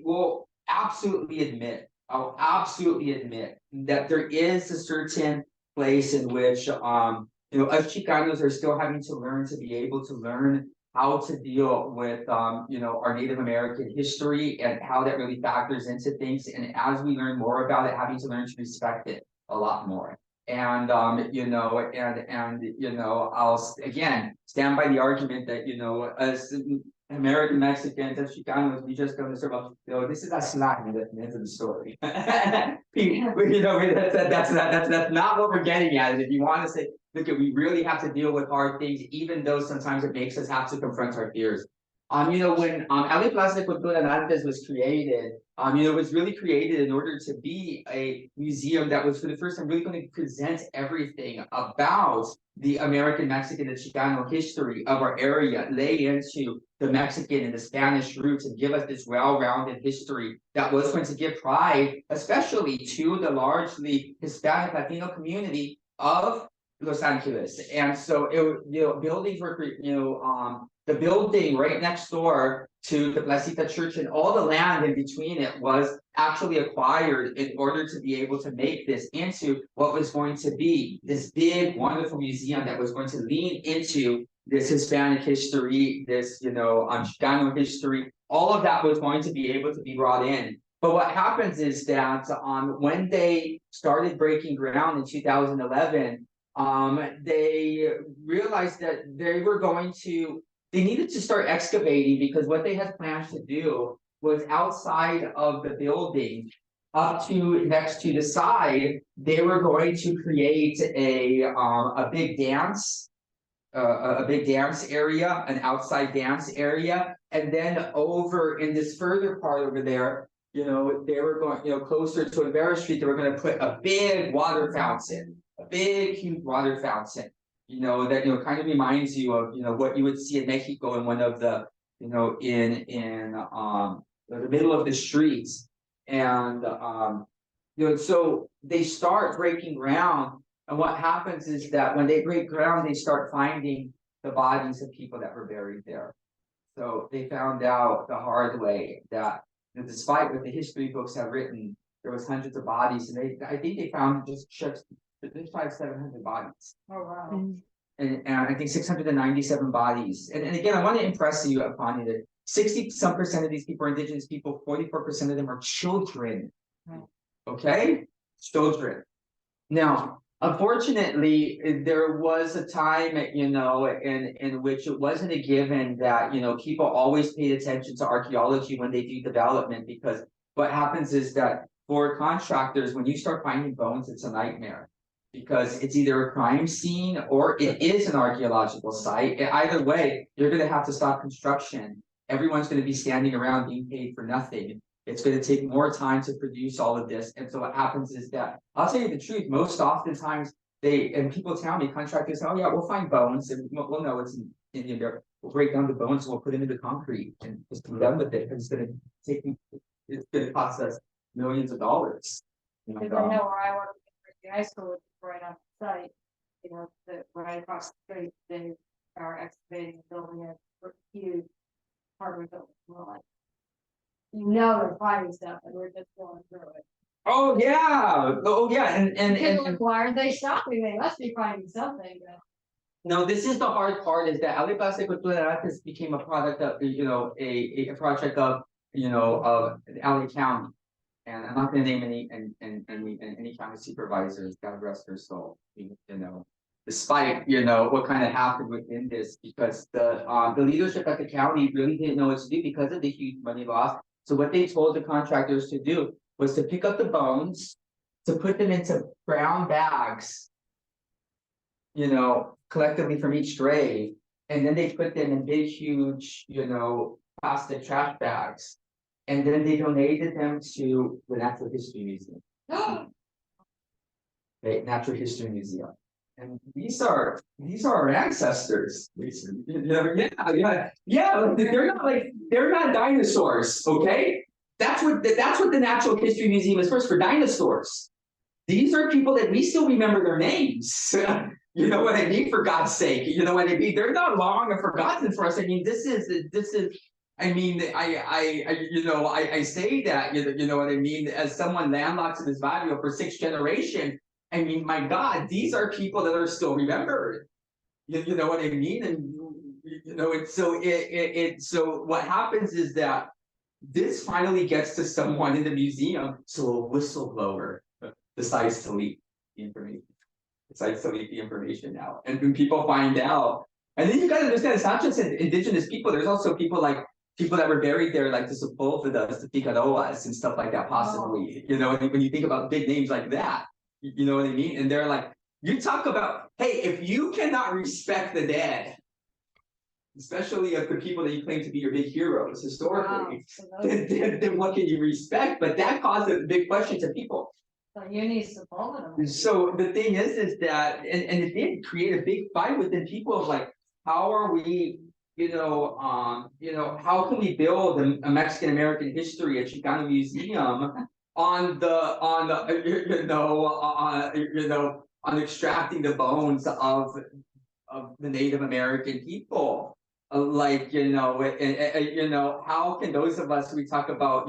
will absolutely admit, I'll absolutely admit that there is a certain place in which us Chicanos are still having to learn to be able to learn how to deal with our Native American history and how that really factors into things. And as we learn more about it, having to learn to respect it a lot more. And I'll again stand by the argument that as American Mexicans, as Chicanos, we just don't serve up. This is a slack at the end of the story. That's not what we're getting at. And if you want to say, look, we really have to deal with hard things, even though sometimes it makes us have to confront our fears. When LA Plastic Cultural was created, it was really created in order to be a museum that was for the first time really going to present everything about the American, Mexican, and Chicano history of our area, lay into the Mexican and the Spanish roots and give us this well-rounded history that was going to give pride, especially to the largely Hispanic Latino community of Los Angeles. And so buildings were, the building right next door to the Placita Church and all the land in between it was actually acquired in order to be able to make this into what was going to be this big, wonderful museum that was going to lean into this Hispanic history, this, Chicano history. All of that was going to be able to be brought in. But what happens is that when they started breaking ground in 2011, they realized that they needed to start excavating, because what they had planned to do was outside of the building, up to next to the side, they were going to create a big dance, area, an outside dance area, and then over in this further part over there, they were going, closer to Rivera Street, they were going to put a big water fountain, a big, huge water fountain. That kind of reminds you of what you would see in Mexico in one of the in the middle of the streets, and so they start breaking ground, and what happens is that when they break ground, they start finding the bodies of people that were buried there. So they found out the hard way that despite what the history books have written, there was hundreds of bodies, and I think they found just 700 bodies. Oh, wow. And I think 697 bodies. And again, I want to impress you upon you that 60% of these people are indigenous people, 44% of them are children. Okay? Children. Now, unfortunately, there was a time, in which it wasn't a given that, people always paid attention to archaeology when they do development, because what happens is that for contractors, when you start finding bones, it's a nightmare. Because it's either a crime scene or it is an archaeological site. Either way, you're going to have to stop construction. Everyone's going to be standing around being paid for nothing. It's going to take more time to produce all of this. And so what happens is that, I'll tell you the truth, most oftentimes people tell me, contractors say, oh yeah, we'll find bones and we'll know it's in Indian there. We'll break down the bones and we'll put them into concrete and just be done with it. It's going to cost us millions of dollars. Because I know where I work at high school, which is right on the site, right across the street, they are excavating and building a huge apartment building. We're like, they're finding stuff and we're just going through it. Oh yeah, and why aren't they stopping? They must be finding something. No, this is the hard part, is that LA Plastic Cultural became a product of, a project of, of LA County. And I'm not going to name any county supervisors, God rest their soul, despite, what kind of happened within this, because the leadership at the county really didn't know what to do because of the huge money loss. So what they told the contractors to do was to pick up the bones, to put them into brown bags, collectively from each grave, and then they put them in big, huge, plastic trash bags. And then they donated them to the Natural History Museum. Right, Natural History Museum. And these are our ancestors. Yeah. They're not dinosaurs, okay? That's what the Natural History Museum is for dinosaurs. These are people that we still remember their names. You know what I mean? For God's sake, you know what I mean? They're not long forgotten for us. I mean, this is. I mean, I say that, you know what I mean, as someone landlocked in this barrio for 6th generation. I mean, my God, these are people that are still remembered. You know what I mean? And so what happens is that this finally gets to someone in the museum, so a whistleblower decides to leak the information. Now, and when people find out, and then you got to understand, it's not just indigenous people. There's also people that were buried there, like the Sepulvedas, the Picaroas, and stuff like that. Possibly, you know, when you think about big names like that, you know what I mean. And they're like, you talk about, hey, if you cannot respect the dead, especially of the people that you claim to be your big heroes historically, then what can you respect? But that caused a big question to people. So you need support them. So the thing is that, and it did create a big fight within people of like, how are we, how can we build a Mexican American history, a Chicano museum on extracting the bones of the Native American people, how can those of us, we talk about,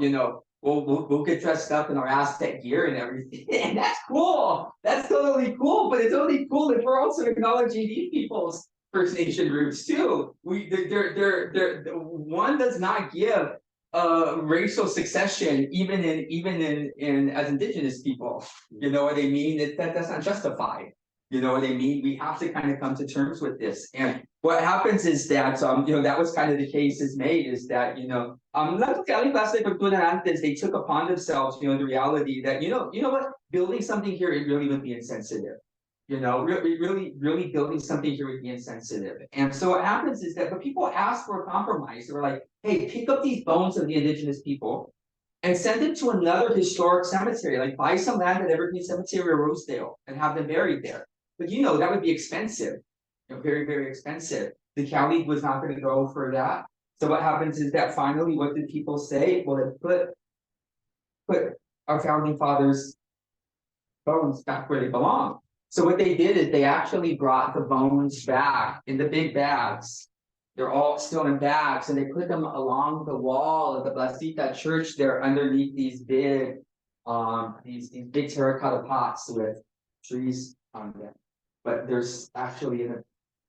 we'll get dressed up in our Aztec gear and everything, and that's cool. That's totally cool, but it's only cool if we're also acknowledging these people's First Nation roots too. One does not give racial succession even in as Indigenous people. You know what I mean? That's not justified. You know what I mean? We have to kind of come to terms with this. And what happens is that, that was kind of the case is made is that, they took upon themselves, the reality that, you know what, building something here, it really would be insensitive. Really building something here would be insensitive. And so what happens is that, but people ask for a compromise. They were like, hey, pick up these bones of the Indigenous people and send them to another historic cemetery, like buy some land at Evergreen Cemetery or Rosedale and have them buried there. But that would be expensive, very, very expensive. The county was not going to go for that. So what happens is that finally, what did people say? Well, they put our founding fathers' bones back where they belong. So what they did is they actually brought the bones back in the big bags. They're all still in bags, and they put them along the wall of the Blasita church there underneath these big terracotta pots with trees on them. But there's actually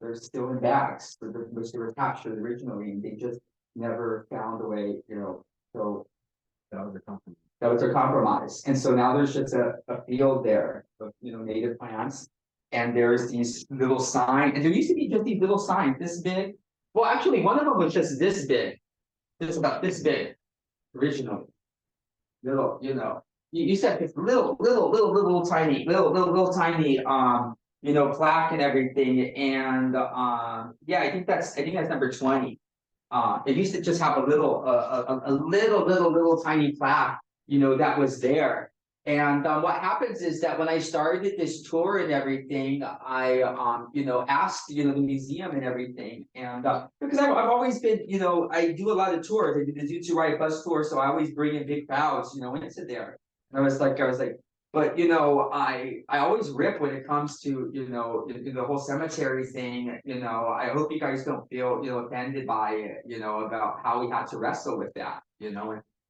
they're still in bags, which they were captured originally, and they just never found a way, so that was their compromise. And so now there's just a field there of native plants, and there's these little signs, and there used to be just these little signs this big. Well, actually, one of them was just this big, just about this big, originally. Little, you said this little tiny, plaque and everything, and yeah, I think that's number 20. It used to just have a little tiny plaque, that was there. And what happens is that when I started this tour and everything, I asked the museum and everything, and because I've always been, I do a lot of tours. I did the Zoot Ride bus tour, so I always bring in big crowds, into there. And I was like, but I always rip when it comes to the whole cemetery thing. I hope you guys don't feel offended by it, about how we had to wrestle with that, and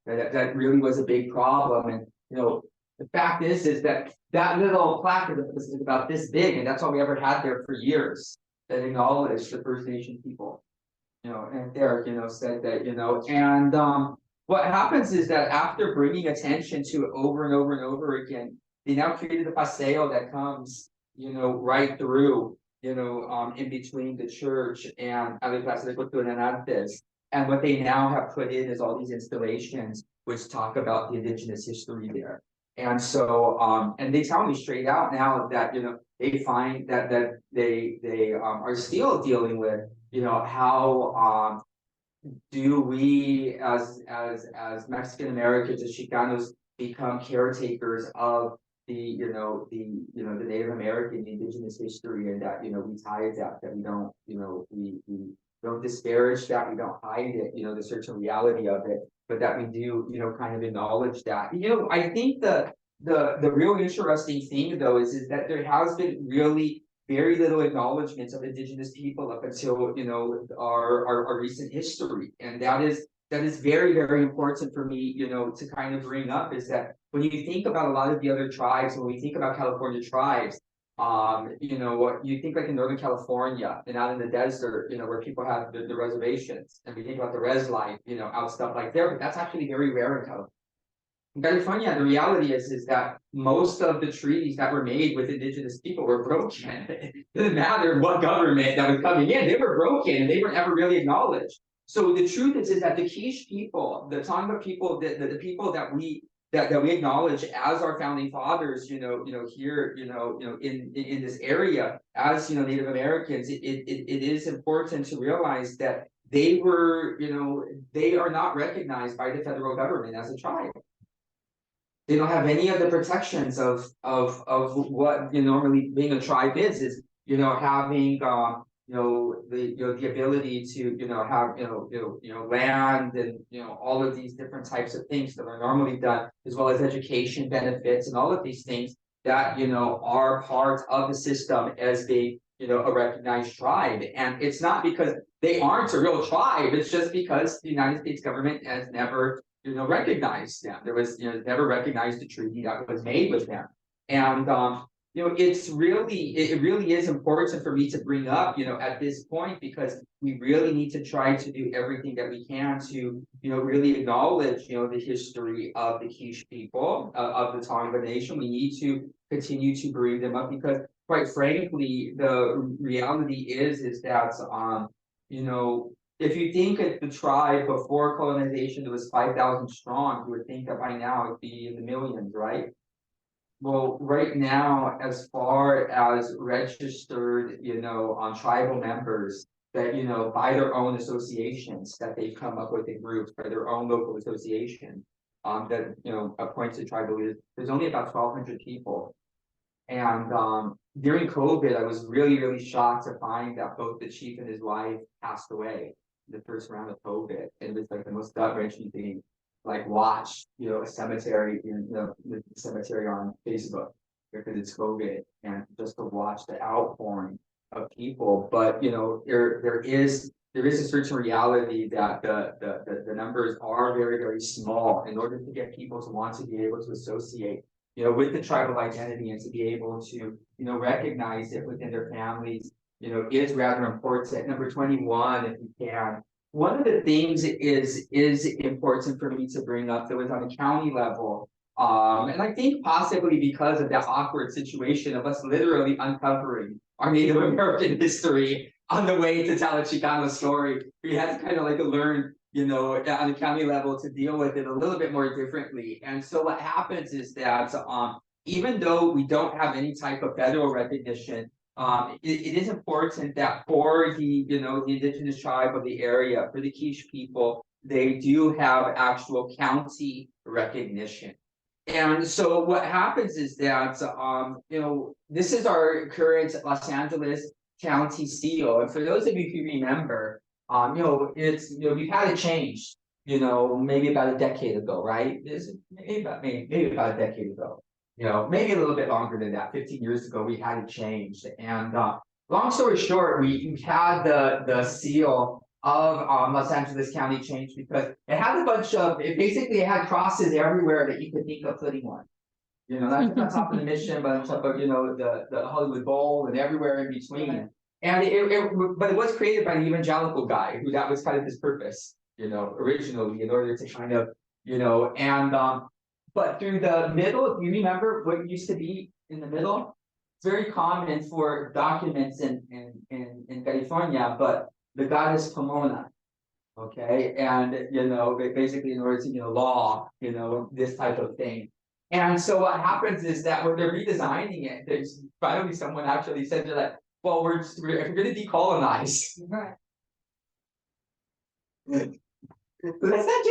that really was a big problem. And the fact is that little plaque is about this big, and that's all we ever had there for years. That acknowledged the First Nation people, and Derek, said that, and what happens is that after bringing attention to it over and over and over again, they now created a paseo that comes, right through, in between the church and Ale Plaza de Cultura and Artes. And what they now have put in is all these installations which talk about the Indigenous history there. And so, and they tell me straight out now that, they find that they are still dealing with, how do we as Mexican Americans, as Chicanos, become caretakers of the Native American, the Indigenous history, and that, we tie that we don't, we don't disparage that, we don't hide it, the certain reality of it, but that we do, kind of acknowledge that. I think the real interesting thing though is that there has been really very little acknowledgement of Indigenous people up until, our recent history. And that is very, very important for me, to kind of bring up, is that when you think about a lot of the other tribes, when we think about California tribes, you think like in Northern California and out in the desert, where people have the reservations, and we think about the res life, out stuff like there, but that's actually very rare in California. In California, the reality is that most of the treaties that were made with Indigenous people were broken. It didn't matter what government that was coming in, they were broken and they were never really acknowledged. So the truth is that the Quiche people, the Tonga people, the people that we acknowledge as our founding fathers, here, in this area, as Native Americans, it is important to realize that they were, they are not recognized by the federal government as a tribe. They don't have any of the protections of what normally being a tribe is having the ability to have land and all of these different types of things that are normally done, as well as education benefits and all of these things that are part of the system as a recognized tribe. And it's not because they aren't a real tribe, it's just because the United States government has never recognized them. There was never recognized the treaty that was made with them. And it really is important for me to bring up, at this point, because we really need to try to do everything that we can to, really acknowledge, the history of the Quiche people, of the Tonga Nation. We need to continue to bring them up because, quite frankly, the reality is that, if you think of the tribe before colonization, it was 5,000 strong, you would think that by now it'd be in the millions, right? Well, right now, as far as registered, on tribal members that, by their own associations that they've come up with in groups, by their own local association, that, appoints a tribal leader, there's only about 1,200 people. And during COVID, I was really, really shocked to find that both the chief and his wife passed away in the first round of COVID. And it was like the most gut-wrenching thing. Like watch, a cemetery in the cemetery on Facebook because it's COVID, and just to watch the outpouring of people. But there is a certain reality that the numbers are very, very small in order to get people to want to be able to associate with the tribal identity and to be able to recognize it within their families is rather important. Number 21, if you can. One of the things is important for me to bring up that was on a county level, and I think possibly because of that awkward situation of us literally uncovering our Native American history on the way to tell a Chicano story. We had to kind of like learn, on the county level to deal with it a little bit more differently. And so what happens is that even though we don't have any type of federal recognition, it is important that for the the Indigenous tribe of the area, for the Quiche people, they do have actual county recognition. And so what happens is that this is our current Los Angeles County seal. And for those of you who remember, it's we've had it changed, maybe about a decade ago, right? Maybe about a decade ago. Maybe a little bit longer than that. 15 years ago, we had it changed. And long story short, we had the seal of Los Angeles County changed because it had a bunch of, it had crosses everywhere that you could think of putting one. Not just on top of the Mission, but on top of, the Hollywood Bowl and everywhere in between. And but it was created by an evangelical guy who that was kind of his purpose, originally, in order to kind of, but through the middle, if you remember what used to be in the middle, it's very common for documents in California, but the goddess Pomona, okay, and basically in order to law, this type of thing. And so what happens is that when they're redesigning it, there's finally someone actually said they're like, well, we're going to decolonize. Right. Let's not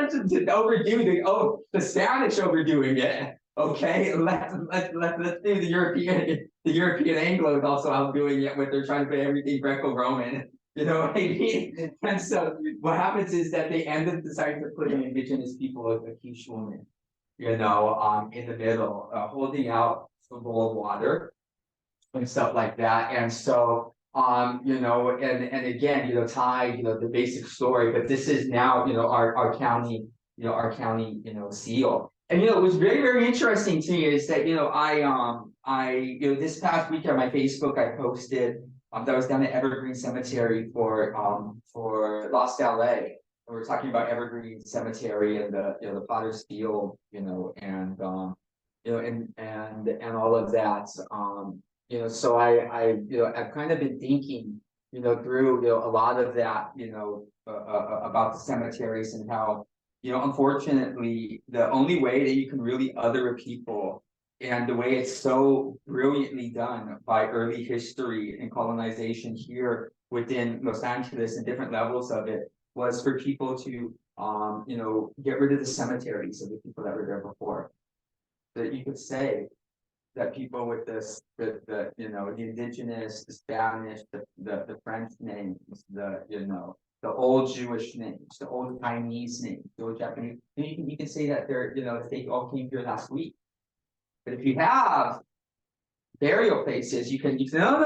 just overdo the Spanish overdoing it. Okay, let's do the European Anglos also out doing it with they're trying to put everything Greco-Roman. You know what I mean? And so what happens is that they end up deciding to put an indigenous people of a quiche woman, you know, in the middle, holding out a bowl of water and stuff like that. And so, you know, and again, you know, Ty, you know, the basic story, but this is now, you know, our county, you know, seal. And you know, it was very, very interesting to me is that, you know, you know, this past week on my Facebook, I posted that I was down at Evergreen Cemetery for Lost LA. And we were talking about Evergreen Cemetery and the, you know, the Potter's Field, you know, and you know, and all of that. You know, so you know, I've kind of been thinking, you know, through, you know, a lot of that, you know, about the cemeteries and how, you know, unfortunately, the only way that you can really other people and the way it's so brilliantly done by early history and colonization here within Los Angeles and different levels of it was for people to, you know, get rid of the cemeteries of the people that were there before. That you could say that people with this, the you know, the indigenous, the Spanish, the French names, you know, the old Jewish names, the old Chinese names, the old Japanese, you can say that they're, you know, they all came here last week. But if you have burial places, you can no.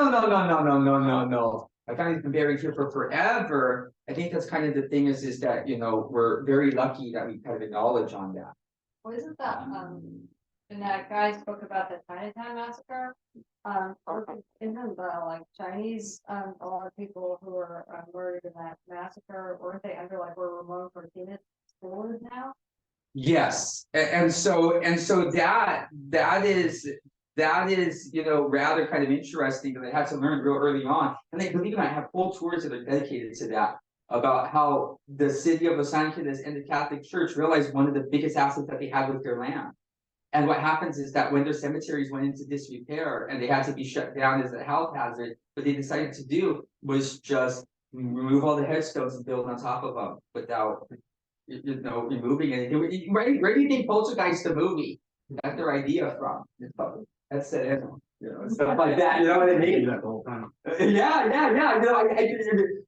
My family's been buried here for forever. I think that's kind of the thing is that, you know, we're very lucky that we kind of acknowledge on that. Well, isn't that, in that guy spoke about the Chinatown massacre, isn't the, like, Chinese, a lot of people who were murdered in that massacre, weren't they under, like, where Ramon Cortina's school is now? Yes, and so that is, you know, rather kind of interesting that I had to learn real early on. And they believe it or not, I have full tours that are dedicated to that, about how the city of Los Angeles and the Catholic Church realized one of the biggest assets that they had was their land. And what happens is that when their cemeteries went into disrepair and they had to be shut down as a health hazard, what they decided to do was just remove all the headstones and build on top of them without, you know, removing anything. Where do you think Poltergeist the movie got their idea from? That's it, you know, stuff like that. You know what I mean? That the whole time. Yeah.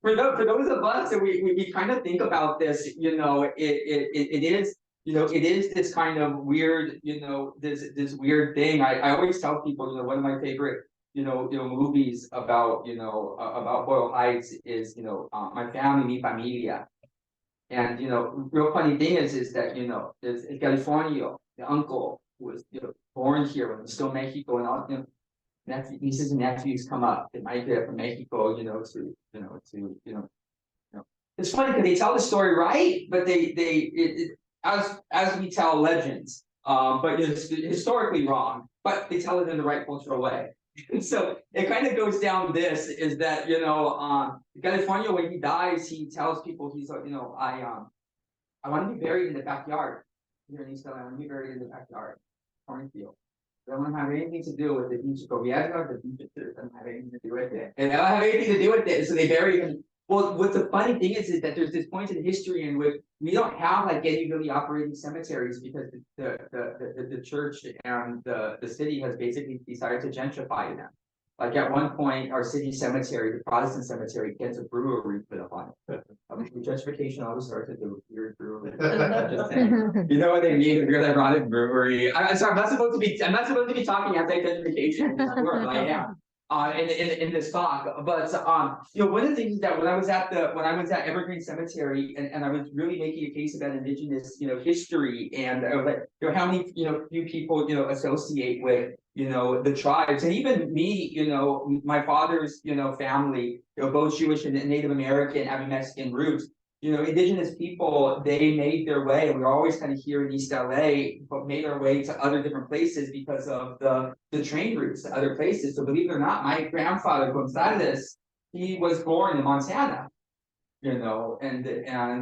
You know, for those of us that we kind of think about this, you know, it is, you know, it is this kind of weird, you know, this weird thing. I always tell people, you know, one of my favorite, you know, movies about, you know, about Boyle Heights is, you know, My Family, Mi Familia. And, you know, real funny thing is that, you know, there's California, the uncle who was, you know, born here when it was still Mexico, and all, you know, nieces and nephews come up. They migrate from Mexico, you know, it's funny because they tell the story right, but as we tell legends, but it's historically wrong, but they tell it in the right cultural way. And so it kind of goes down this is that, you know, California, when he dies, he tells people, he's like, you know, I want to be buried in the backyard. Here in East LA, I want to be buried in the backyard, cornfield. I don't have anything to do with the beach gobierno, the beach doesn't have anything to do with it. And I don't have anything to do with it. So they bury him. Well, what the funny thing is that there's this point in history in which we don't have like any really operating cemeteries because the church and the city has basically decided to gentrify them. Like at one point, our city cemetery, the Protestant cemetery, gets a brewery put up on it. Gentrification always starts with the weird brewery. Just saying. You know what they mean? A really ironic brewery. I'm sorry, I'm not supposed to be talking anti-gentrification. I am. In this talk, but you know, one of the things is that when I was at Evergreen Cemetery and I was really making a case about indigenous, you know, history, and I was like, you know, how many, you know, few people, you know, associate with, you know, the tribes, and even me, you know, my father's, you know, family, you know, both Jewish and Native American, having Mexican roots. You know, indigenous people, they made their way, and we were always kind of here in East LA, but made our way to other different places because of the train routes to other places. So believe it or not, my grandfather, Gonzales, he was born in Montana, you know, and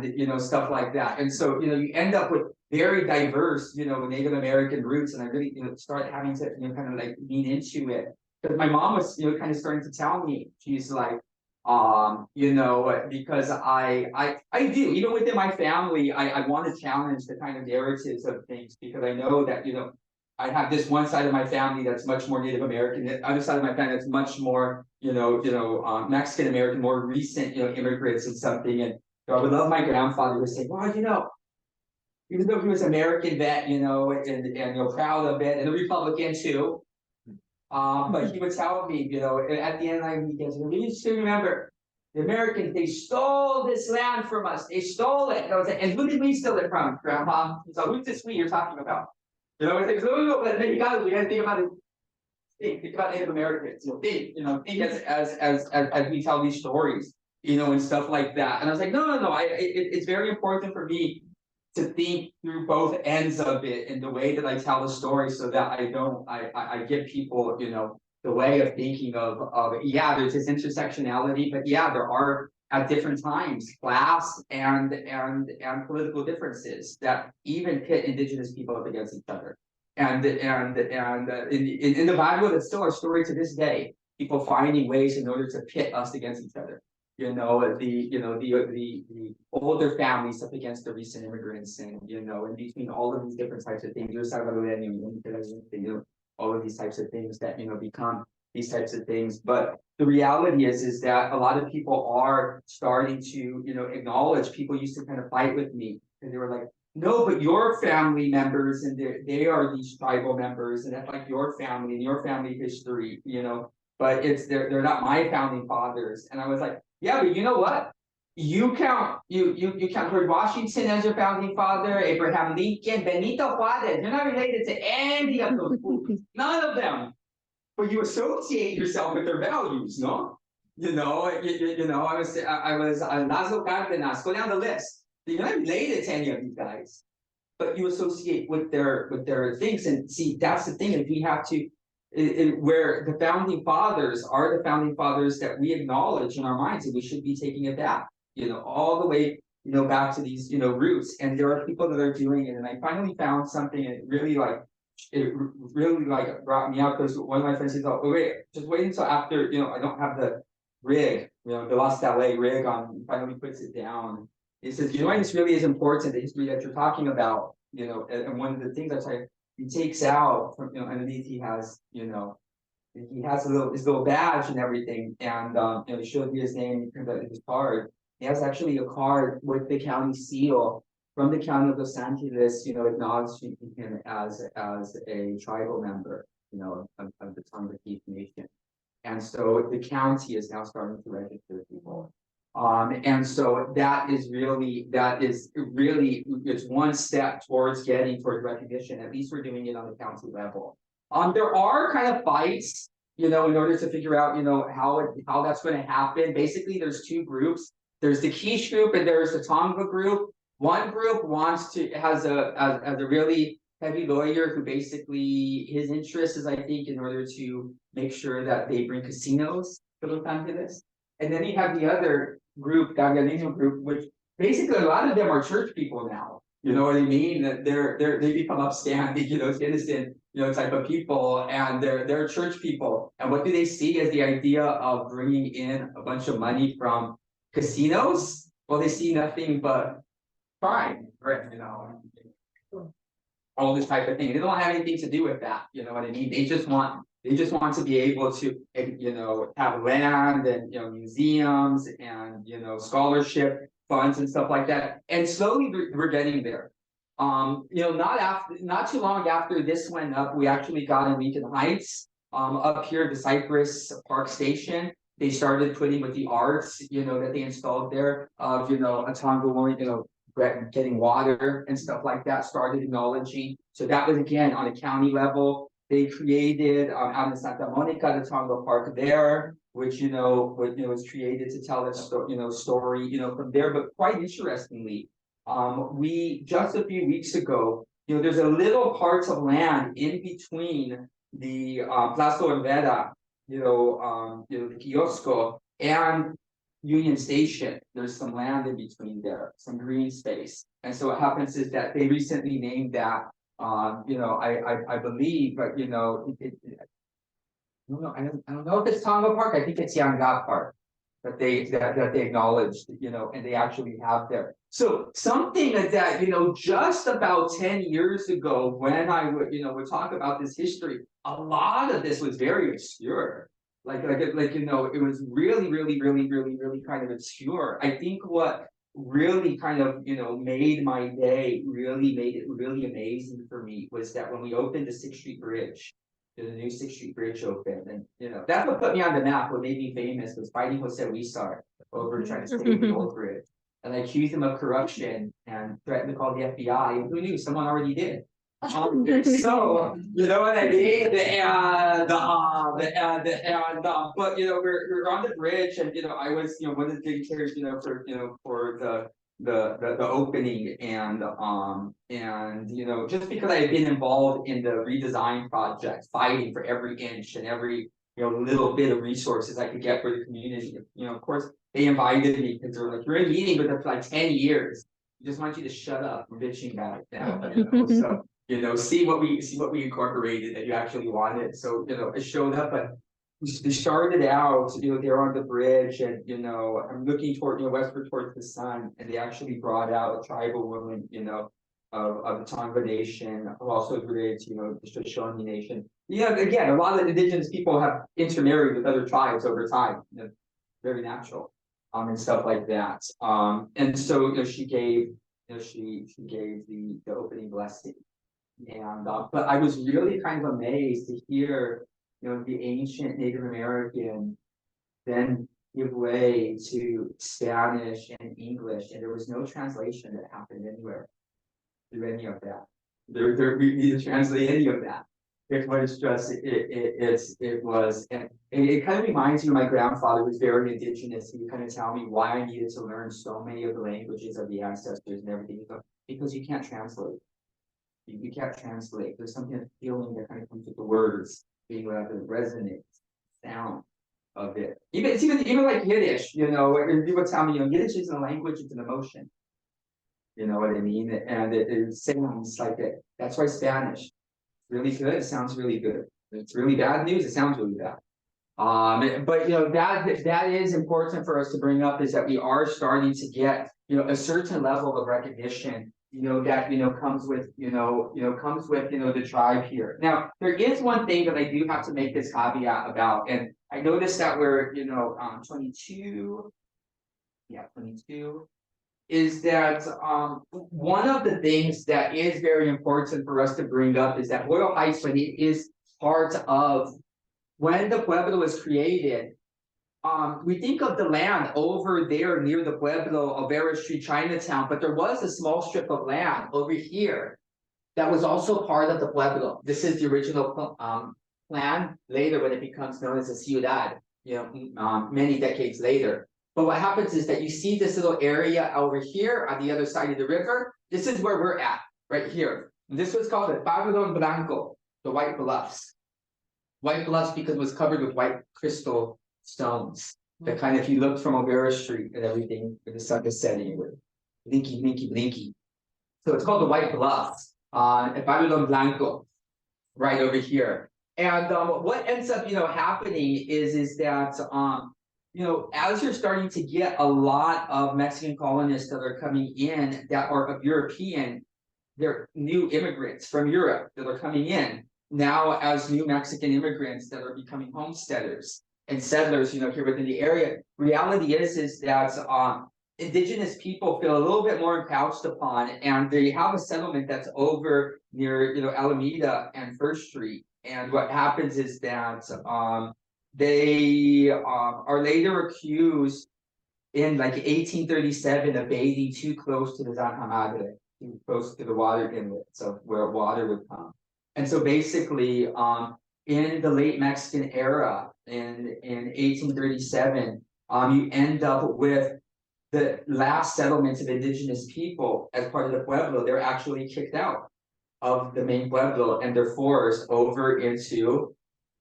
you know, stuff like that. And so, you know, you end up with very diverse, you know, Native American roots, and I really, you know, started having to, you know, kind of like lean into it. Because my mom was, you know, kind of starting to tell me, she's like, you know, because I do, even within my family, I want to challenge the kind of narratives of things, because I know that, you know, I have this one side of my family that's much more Native American, the other side of my family that's much more, Mexican American, more recent, immigrants and something. And I would love my grandfather would say, well, even though he was American vet, and proud of it, and a Republican too. But he would tell me, at the end of the weekends, we need to remember the Americans, they stole this land from us. They stole it. And who did we steal it from, Grandpa? So who's this we you're talking about? It's like, but then we gotta think about it. Think about Native Americans. Think as we tell these stories, and stuff like that. And I was like, no. It's very important for me to think through both ends of it in the way that I tell the story, so that I give people, the way of thinking of there's this intersectionality, but there are at different times class and political differences that even pit Indigenous people up against each other. And in the Bible, it's still our story to this day. People finding ways in order to pit us against each other. The older families up against the recent immigrants, and in between all of these different types of things, all of these types of things that become these types of things. But the reality is that a lot of people are starting to acknowledge. People used to kind of fight with me, and they were like, no, but your family members, and they are these tribal members, and that's like your family and your family history, but they're not my founding fathers. And I was like, yeah, but you know what? You count George Washington as your founding father, Abraham Lincoln, Benito Juarez. You're not related to any of those fools. None of them. But you associate yourself with their values, no? I was Lazo Cardenas. Go down the list. You're not related to any of these guys, but you associate with their things. And see, that's the thing. Is we have to. Where the founding fathers are the founding fathers that we acknowledge in our minds, and we should be taking it back, all the way, back to these, roots. And there are people that are doing it. And I finally found something, and it really brought me out, because one of my friends says, oh, wait, just wait until after, I don't have the rig, the Lost LA rig on. He finally puts it down. He says, this really is important, the history that you're talking about, and one of the things he takes out from, underneath, he has his little badge and everything, and he showed me his name, his card. He has actually a card with the county seal from the county of Los Angeles, acknowledging him as a tribal member, of the Tonga Nation. And so the county is now starting to register people. And so that is really, it's one step towards recognition. At least we're doing it on the county level. There are kind of fights, in order to figure out, how that's going to happen. Basically, there's two groups. There's the Quiche group and there's the Tonga group. One group has a really heavy lawyer who basically, his interest is, I think, in order to make sure that they bring casinos to Los Angeles. And then you have the other group, Gagalino group, which basically a lot of them are church people now. You know what I mean? That they become upstanding, citizen, type of people, and they're church people. And what do they see as the idea of bringing in a bunch of money from casinos? Well, they see nothing but crime, right? All this type of thing. They don't have anything to do with that. You know what I mean? They just want to be able to, have land and, museums and, scholarship funds and stuff like that. And slowly we're getting there. Not too long after this went up, we actually got in Boyle Heights, up here, the Cypress Park Station. They started putting with the arts, that they installed there of, a Tonga woman, getting water and stuff like that, started acknowledging. So that was, again, on a county level. They created out in Santa Monica, the Tonga Park there, which was created to tell that story, from there. But quite interestingly, we just a few weeks ago, there's a little parts of land in between the Plaza Olvera, the Kiosco, and Union Station. There's some land in between there, some green space. And so what happens is that they recently named that, I believe, but I don't know if it's Tonga Park. I think it's Yanga Park. that they acknowledged, and they actually have there. So something that, just about 10 years ago, when I would talk about this history, a lot of this was very obscure. It was really kind of obscure. I think what really kind of, made my day, really made it really amazing for me was that when we opened the 6th Street Bridge, the new 6th Street Bridge opened, and that's what put me on the map. What made me famous was fighting Jose Huizar over trying to save the old bridge, and I accused him of corruption and threatened to call the FBI. And who knew? Someone already did. So you know what I mean? But we're on the bridge, and I was one of the dignitaries for the opening, and just because I had been involved in the redesign project, fighting for every inch and every little bit of resources I could get for the community. Of course they invited me because they were like, you're in a meeting with us for like 10 years. We just want you to shut up and bitching about it now. So see what we incorporated that you actually wanted. So I showed up, but they started out, they're on the bridge, and I'm looking toward westward towards the sun, and they actually brought out a tribal woman, of the Tonga Nation, who also related to the Shoshone Nation. Again, a lot of indigenous people have intermarried with other tribes over time. Very natural, and stuff like that. And so she gave she gave the opening blessing, and but I was really kind of amazed to hear the ancient Native American then give way to Spanish and English, and there was no translation that happened anywhere through any of that. We need to translate any of that. It was just it was, and it kind of reminds me of my grandfather, who was very indigenous. He would kind of tell me why I needed to learn so many of the languages of the ancestors and everything. Because you can't translate. You can't translate. There's something, a feeling that kind of comes with the words, being able to resonate, sound of it. Even like Yiddish, people tell me, Yiddish isn't a language, it's an emotion. You know what I mean? And it sounds like it. That's why Spanish, really good, it sounds really good. If it's really bad news, it sounds really bad. But that is important for us to bring up, is that we are starting to get a certain level of recognition that comes with the tribe here. Now there is one thing that I do have to make this caveat about, and I noticed that we're 22, yeah, 22, is that one of the things that is very important for us to bring up is that Boyle Heights, when it is part of, when the Pueblo was created, we think of the land over there near the Pueblo, Alvera Street, Chinatown, but there was a small strip of land over here that was also part of the Pueblo. This is the original plan. Later, when it becomes known as a ciudad, many decades later. But what happens is that you see this little area over here on the other side of the river. This is where we're at, right here. And this was called the Pardon Blanco, the White Bluffs. White Bluffs because it was covered with white crystal stones. That kind of, if you looked from Alvera Street and everything, where the sun is setting, with blinky, blinky, blinky. So it's called the White Bluffs, at Pardon Blanco, right over here. And what ends up, happening is that, as you're starting to get a lot of Mexican colonists that are coming in that are of European, they're new immigrants from Europe that are coming in now as new Mexican immigrants that are becoming homesteaders and settlers, here within the area. Reality is that indigenous people feel a little bit more encroached upon, and they have a settlement that's over near, Alameda and First Street. And what happens is that they are later accused in like 1837 of bathing too close to the Zanta Madre, too close to the water inlet, so where water would come. And so basically, in the late Mexican era, in 1837, you end up with the last settlements of indigenous people as part of the Pueblo. They're actually kicked out of the main Pueblo, and they're forced over into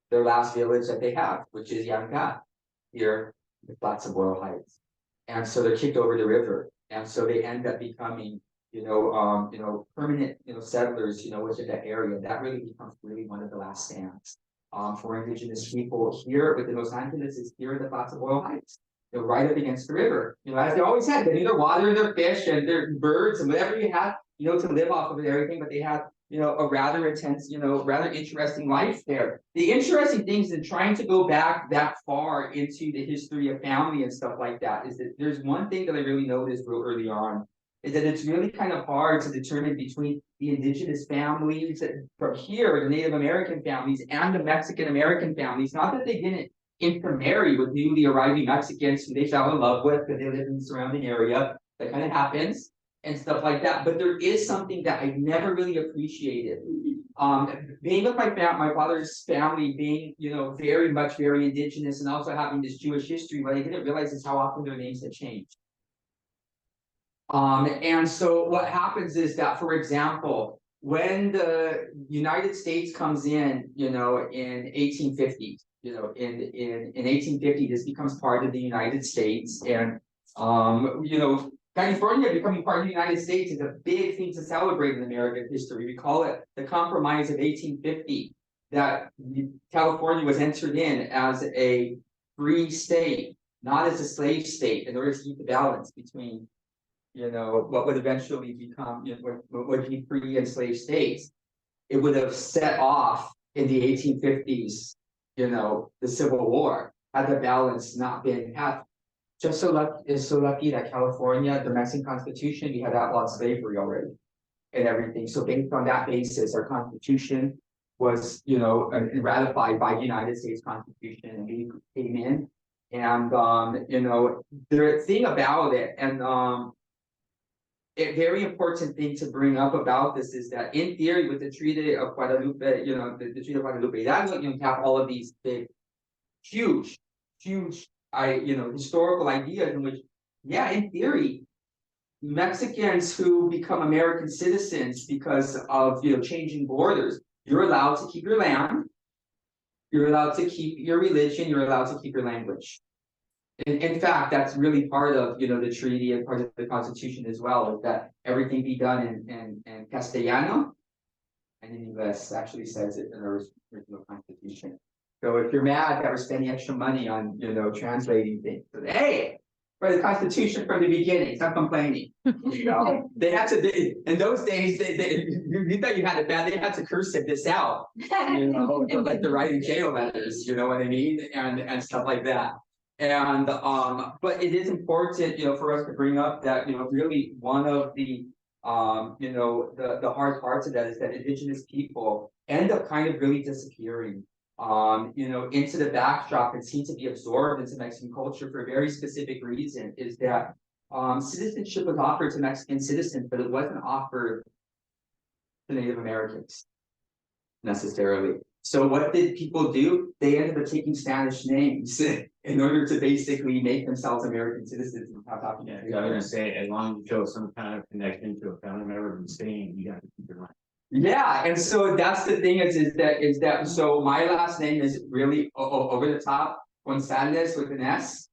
their last village that they have, which is Yanga, here in the flats of Boyle Heights. And so they're kicked over the river, and so they end up becoming, permanent, settlers, within that area. That really becomes really one of the last stands for indigenous people here within Los Angeles, is here in the flats of Boyle Heights. right up against the river. As they always had, they either water their fish and their birds and whatever you had, to live off of and everything, but they had, a rather intense, rather interesting life there. The interesting things in trying to go back that far into the history of family and stuff like that is that there's one thing that I really noticed real early on, is that it's really kind of hard to determine between the indigenous families from here, the Native American families, and the Mexican American families. Not that they didn't intermarry with newly arriving Mexicans who they fell in love with because they lived in the surrounding area. That kind of happens and stuff like that. But there is something that I never really appreciated. Being with my father's family, being, very indigenous, and also having this Jewish history, what I didn't realize is how often their names had changed. And so what happens is that, for example, when the United States comes in, in 1850, in 1850, this becomes part of the United States, and California becoming part of the United States is a big thing to celebrate in American history. We call it the Compromise of 1850, that California was entered in as a free state, not as a slave state, in order to keep the balance between, what would eventually become, what would be free and slave states. It would have set off in the 1850s, the Civil War, had the balance not been had. Just so lucky that California, the Mexican Constitution, we had outlawed slavery already and everything. So based on that basis, our Constitution was, ratified by the United States Constitution, and we came in. And the thing about it, and a very important thing to bring up about this is that, in theory, with the Treaty of Guadalupe, the Treaty of Guadalupe, that's what you have all of these big, huge historical ideas in which, in theory, Mexicans who become American citizens because of changing borders, you're allowed to keep your land, you're allowed to keep your religion, you're allowed to keep your language. In fact, that's really part of the treaty and part of the Constitution as well, is that everything be done in Castellano, and in English actually says it in our original Constitution. So if you're mad that we're spending extra money on translating things, hey, for the Constitution from the beginning, stop complaining. They had to. In those days, you thought you had it bad. They had to cursive this out, and like the writing jail letters. You know what I mean, and stuff like that. And but it is important, for us to bring up that really one of the the hard parts of that is that indigenous people end up kind of really disappearing into the backdrop and seem to be absorbed into Mexican culture for a very specific reason, is that citizenship was offered to Mexican citizens, but it wasn't offered to Native Americans necessarily. So what did people do? They ended up taking Spanish names in order to basically make themselves American citizens. I was gonna say, as long as you show some kind of connection to a family member from Spain, you got to keep your mind. Yeah, and so that's the thing is that so my last name is really over the top, Gonzales with an S,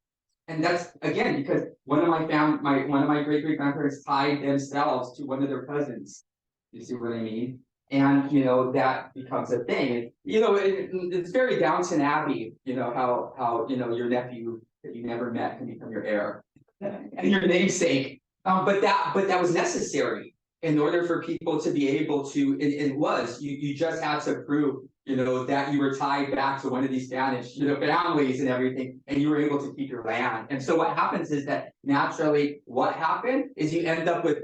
and that's again because one of my great grandparents tied themselves to one of their cousins. You see what I mean? And that becomes a thing. It's very Downton Abbey. How your nephew that you never met can become your heir and your namesake. But that was necessary in order for people to be able to. It was you just had to prove that you were tied back to one of these Spanish families and everything, and you were able to keep your land. And so what happens is that naturally, what happened is you end up with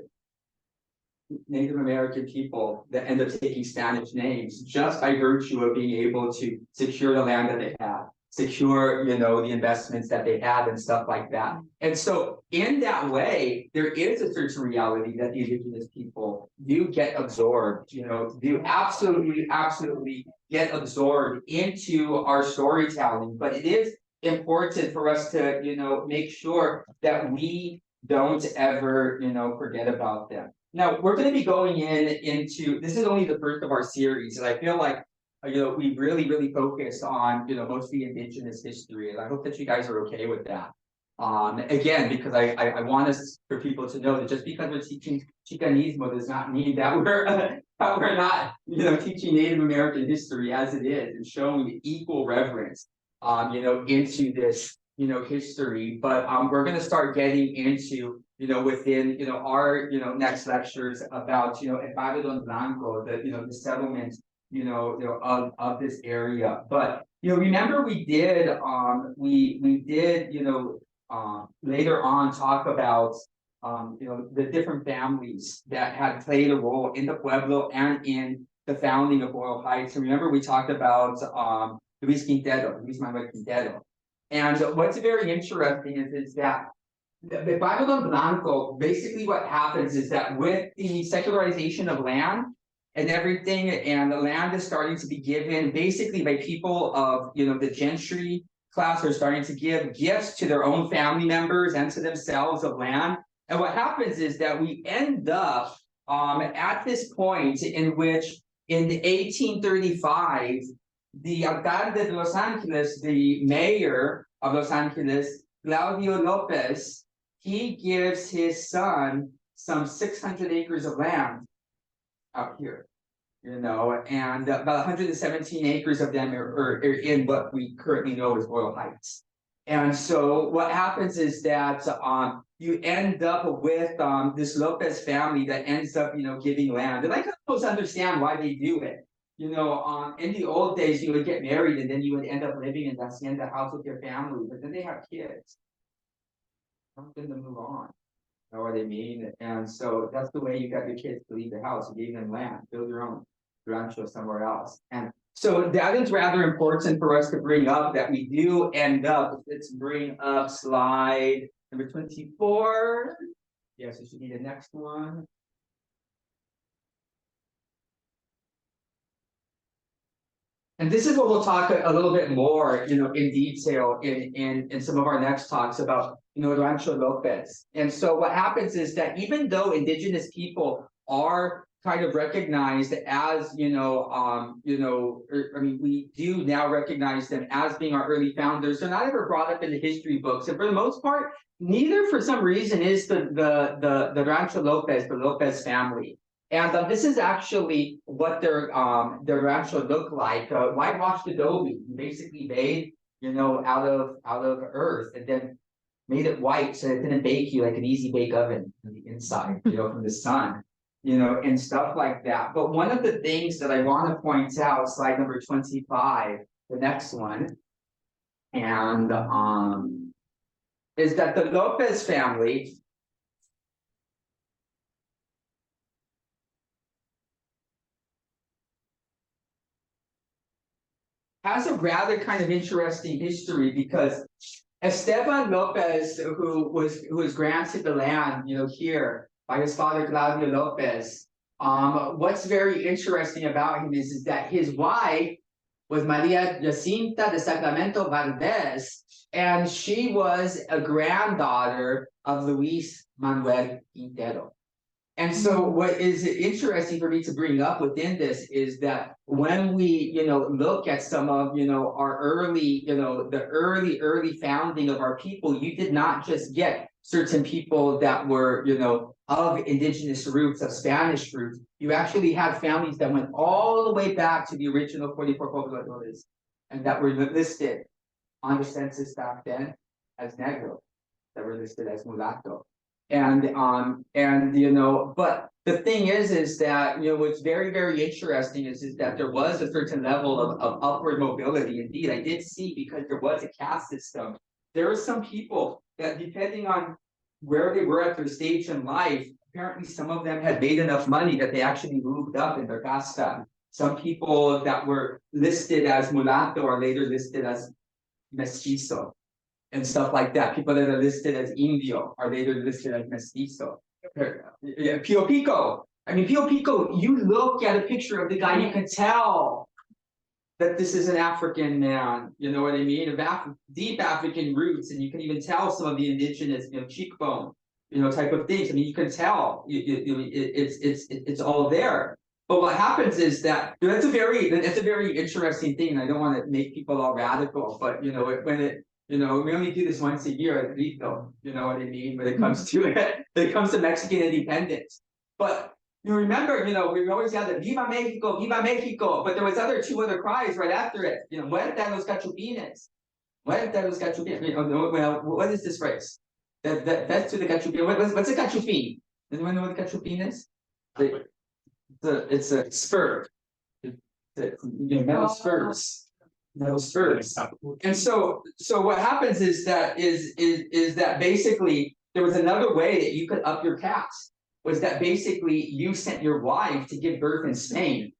Native American people that end up taking Spanish names just by virtue of being able to secure the land that they had, secure, the investments that they had and stuff like that. And so in that way, there is a certain reality that the indigenous people do get absorbed, do absolutely get absorbed into our storytelling. But it is important for us to, make sure that we don't ever, forget about them. Now, we're going to be going into, this is only the first of our series, and I feel like, we really focused on, mostly indigenous history, and I hope that you guys are okay with that. Again, because I want us for people to know that just because we're teaching Chicanismo does not mean that we're not, teaching Native American history as it is and showing equal reverence, into this, history, but we're gonna start getting into, within, our, next lectures about, El Pardon Blanco, the settlement, of this area. But, remember we did, later on talk about, the different families that had played a role in the Pueblo and in the founding of Boyle Heights. And remember we talked about, Luis Manuel Quintero. And what's very interesting is that the Pardon Blanco, basically what happens is that with the secularization of land and everything, and the land is starting to be given basically by people of, the gentry class are starting to give gifts to their own family members and to themselves of land. And what happens is that we end up at this point in which in 1835, the alcalde de Los Angeles, the mayor of Los Angeles, Claudio Lopez, he gives his son some 600 acres of land out here, and about 117 acres of them are in what we currently know as Boyle Heights. And so what happens is that you end up with this Lopez family that ends up, giving land. And I can almost understand why they do it. In the old days, you would get married and then you would end up living in the hacienda house with your family, but then they have kids. Something to move on. You know what I mean? And so that's the way you got your kids to leave the house. You gave them land, build your own rancho somewhere else. And so that is rather important for us to bring up, that we do end up, let's bring up slide number 24. Yes, it should be the next one. And this is what we'll talk a little bit more, in detail in some of our next talks about, Rancho Lopez. And so what happens is that even though indigenous people are kind of recognized as, we do now recognize them as being our early founders. They're not ever brought up in the history books, and for the most part, neither for some reason is the Rancho Lopez, the Lopez family. And this is actually what their rancho looked like. Whitewashed adobe, basically made, out of earth, and then made it white so it didn't bake you like an easy bake oven on the inside, from the sun, and stuff like that. But one of the things that I want to point out, slide number 25, the next one, and is that the Lopez family has a rather kind of interesting history, because Esteban Lopez, who was granted the land, here by his father Claudio Lopez, what's very interesting about him is that his wife was Maria Jacinta de Sacramento Valdez, and she was a granddaughter of Luis Manuel Quintero. And so what is interesting for me to bring up within this is that when we, look at some of, our early, the early founding of our people, you did not just get certain people that were, of indigenous roots, of Spanish roots. You actually had families that went all the way back to the original 44 pobladores, and that were listed on the census back then as Negro, that were listed as mulatto. And but the thing is that, what's very, very interesting is that there was a certain level of upward mobility. Indeed, I did see, because there was a caste system, there were some people that, depending on where they were at their stage in life, apparently some of them had made enough money that they actually moved up in their casta. Some people that were listed as mulatto are later listed as mestizo, and stuff like that. People that are listed as indio are later listed as mestizo. Pio Pico. I mean, Pio Pico, you look at a picture of the guy, you can tell that this is an African man, you know what I mean? Of deep African roots, and you can even tell some of the indigenous, cheekbone, type of things. I mean, you can tell it's all there. But what happens is that that's a very interesting thing, and I don't want to make people all radical, but we only do this once a year at Rito, you know what I mean, when it comes to it, when it comes to Mexican independence. But you remember, we always had the Viva Mexico, but there was two other cries right after it, Muerte a los cachupines. What that was Gachupian? Well, what is this race? That's to the Gachupian. What's a Gachupin? Does anyone know what a Gachupin is? It's a spur. Metal spurs. Metal spurs. And so what happens is that basically there was another way that you could up your caste, was that basically you sent your wife to give birth in Spain.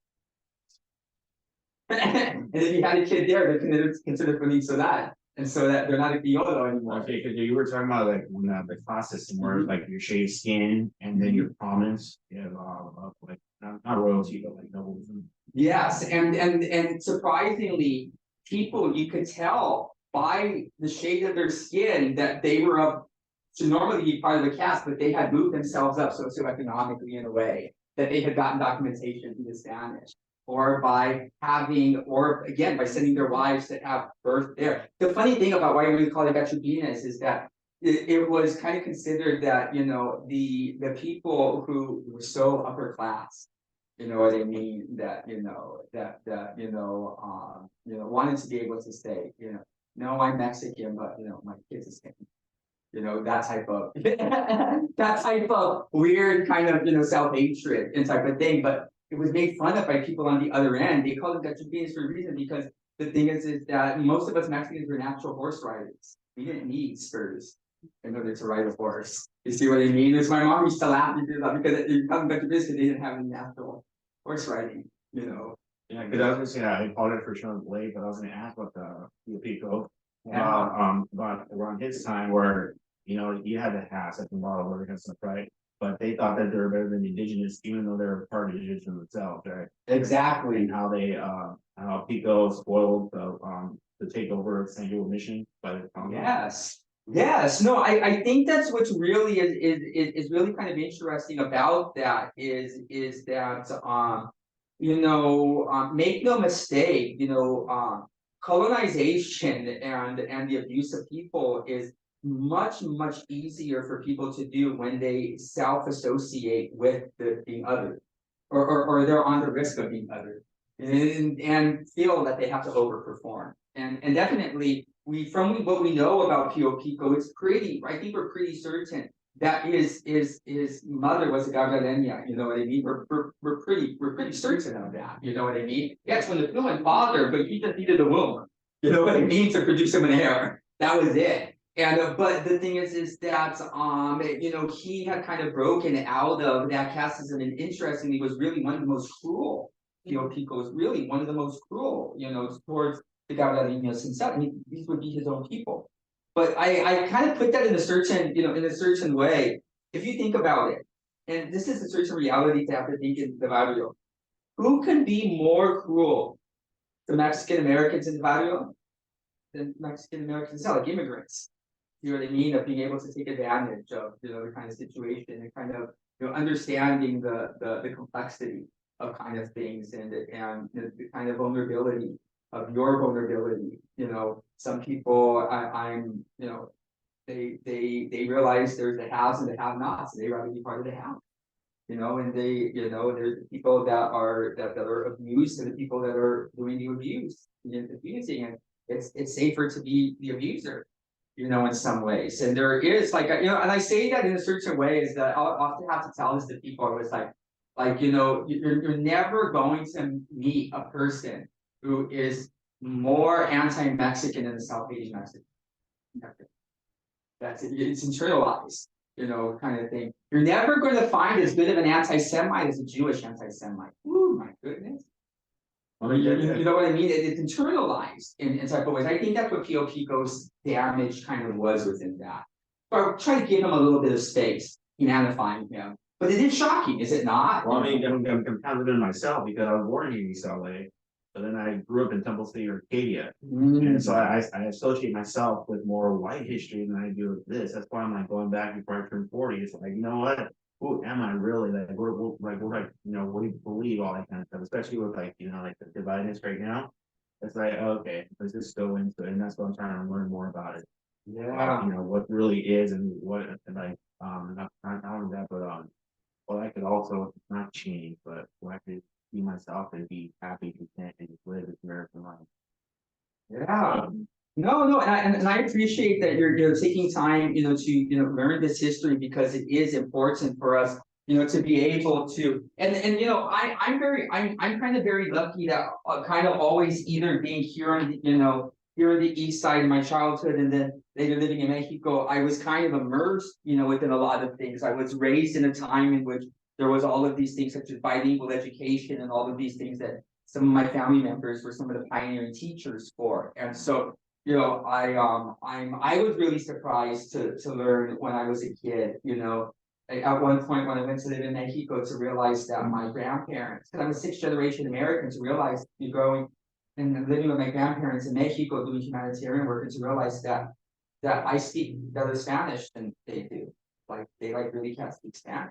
And if you had a kid there, they're considered finito that. And so that they're not a criollo anymore. Okay, because you were talking about like when the class system where like your shade skin and then your prominence, you have like not royalty, but like nobleism. Yes, and surprisingly, people, you could tell by the shade of their skin that they were of, should normally be part of the caste, but they had moved themselves up socioeconomically in a way that they had gotten documentation into Spanish, or by having, or again, by sending their wives to have birth there. The funny thing about why we call it Gachupinas is that it was kind of considered that, you know, the people who were so upper class, you know what I mean, that wanted to be able to say, you know, no, I'm Mexican, but you know, my kids are Spanish. You know, that type of that type of weird kind of, you know, self-hatred and type of thing. But it was made fun of by people on the other end. They called it Gachupinas for a reason, because the thing is that most of us Mexicans were natural horse riders. We didn't need spurs in order to ride a horse. You see what I mean? It's my mom used to laugh because it comes back to this because they didn't have any natural horse riding, you know. Yeah, because I was gonna say I apologize for showing late, but I was gonna ask about the Pico. But around his time where, you know, you had the hats at the model where against the right, but they thought that they were better than the Indigenous, even though they were part of the Indigenous themselves, right? Exactly. And how they how Pico spoiled the takeover of San Diego Mission by the Tonga. Yes, no, I think that's what's really is really kind of interesting about that is that you know, make no mistake, you know, colonization and the abuse of people is much easier for people to do when they self-associate with being other, or they're on the risk of being other, and feel that they have to overperform. And definitely from what we know about Pio Pico, it's pretty, I think we're pretty certain that his mother was a Gagalenia, you know what I mean? We're pretty certain of that, you know what I mean? Yes, when the fluent father, but he just needed a womb, you know what I mean, to produce him an heir. That was it. And but the thing is that you know, he had kind of broken out of that casteism, and interestingly was really one of the most cruel. Pio Pico was really one of the most cruel, you know, towards the Gabalarinos himself. I mean, these would be his own people. But I kind of put that in a certain, you know, in a certain way. If you think about it, and this is a certain reality to have to think in the barrio. Who can be more cruel to Mexican Americans in the barrio than Mexican Americans, like immigrants? You know what I mean? Of being able to take advantage of, you know, the kind of situation and kind of, you know, understanding the complexity of kind of things, and the kind of vulnerability of your vulnerability. You know, some people I'm, you know, they realize there's the haves and the have-nots, and they rather be part of the have. You know, and they, you know, there's people that are abused, and the people that are doing the abuse, abusing, and it's safer to be the abuser, you know, in some ways. And there is like, you know, and I say that in a certain way is that I'll often have to tell this to people. It was like, you know, you're never going to meet a person who is more anti-Mexican than the South Asian Mexican. That's it. It's internalized, you know, kind of thing. You're never going to find as good of an anti-Semite as a Jewish anti-Semite. Ooh, my goodness. You know what I mean? It's internalized in type of ways. I think that's what Pio Pico's damage kind of was within that. But try to give him a little bit of space, humanifying him. But it is shocking, is it not? Well, I mean, I'm compounded in myself because I was born in East LA, but then I grew up in Temple City, Arcadia. And so I associate myself with more white history than I do with this. That's why I'm like going back before I turned 40. It's like, you know what? Who am I really? Like, we're like, you know, what do you believe, all that kind of stuff, especially with like, you know, like the dividedness right now. It's like, okay, let's just go into it. And that's what I'm trying to learn more about it. Yeah. You know, what really is and what, and like, not only that, but, well, I could also not change, but I could be myself and be happy, content, and just live this American life. Yeah. No, and I appreciate that you're taking time, to learn this history because it is important for us, to be able to, and I'm kind of very lucky that kind of always either being here on here on the east side of my childhood and then later living in Mexico, I was kind of immersed, within a lot of things. I was raised in a time in which there was all of these things such as bilingual education and all of these things that some of my family members were some of the pioneering teachers for, and so. I was really surprised to learn when I was a kid, at one point when I went to live in Mexico to realize that my grandparents, because I'm a sixth generation American, to realize growing and living with my grandparents in Mexico doing humanitarian work, and to realize that I speak better Spanish than they do. Like they really can't speak Spanish.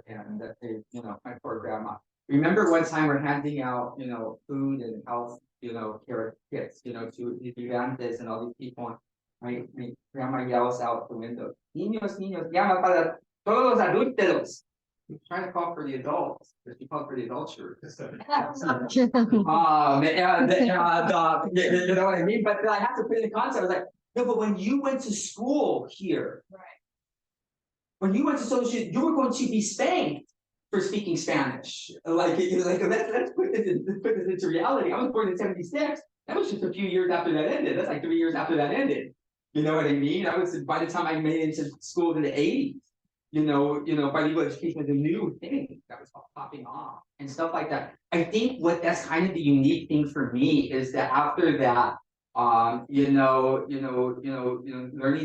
And that they, my poor grandma. Remember one time we're handing out, food and health, care kits, to the gigantes and all these people. My grandma yells out the window, niños, niños, llama para todos los adultos. She's trying to call for the adults, but she called for the adultery. You know what I mean? But I have to put in the concept. I was like, no, but when you went to school here, Right. when you went to social, you were going to be spanked for speaking Spanish. Let's put this into reality. I was born in '76. That was just a few years after that ended. That's like 3 years after that ended. You know what I mean? I was by the time I made it into school in the '80s. Bilingual education was a new thing that was popping off and stuff like that. I think that's kind of the unique thing for me is that after that, learning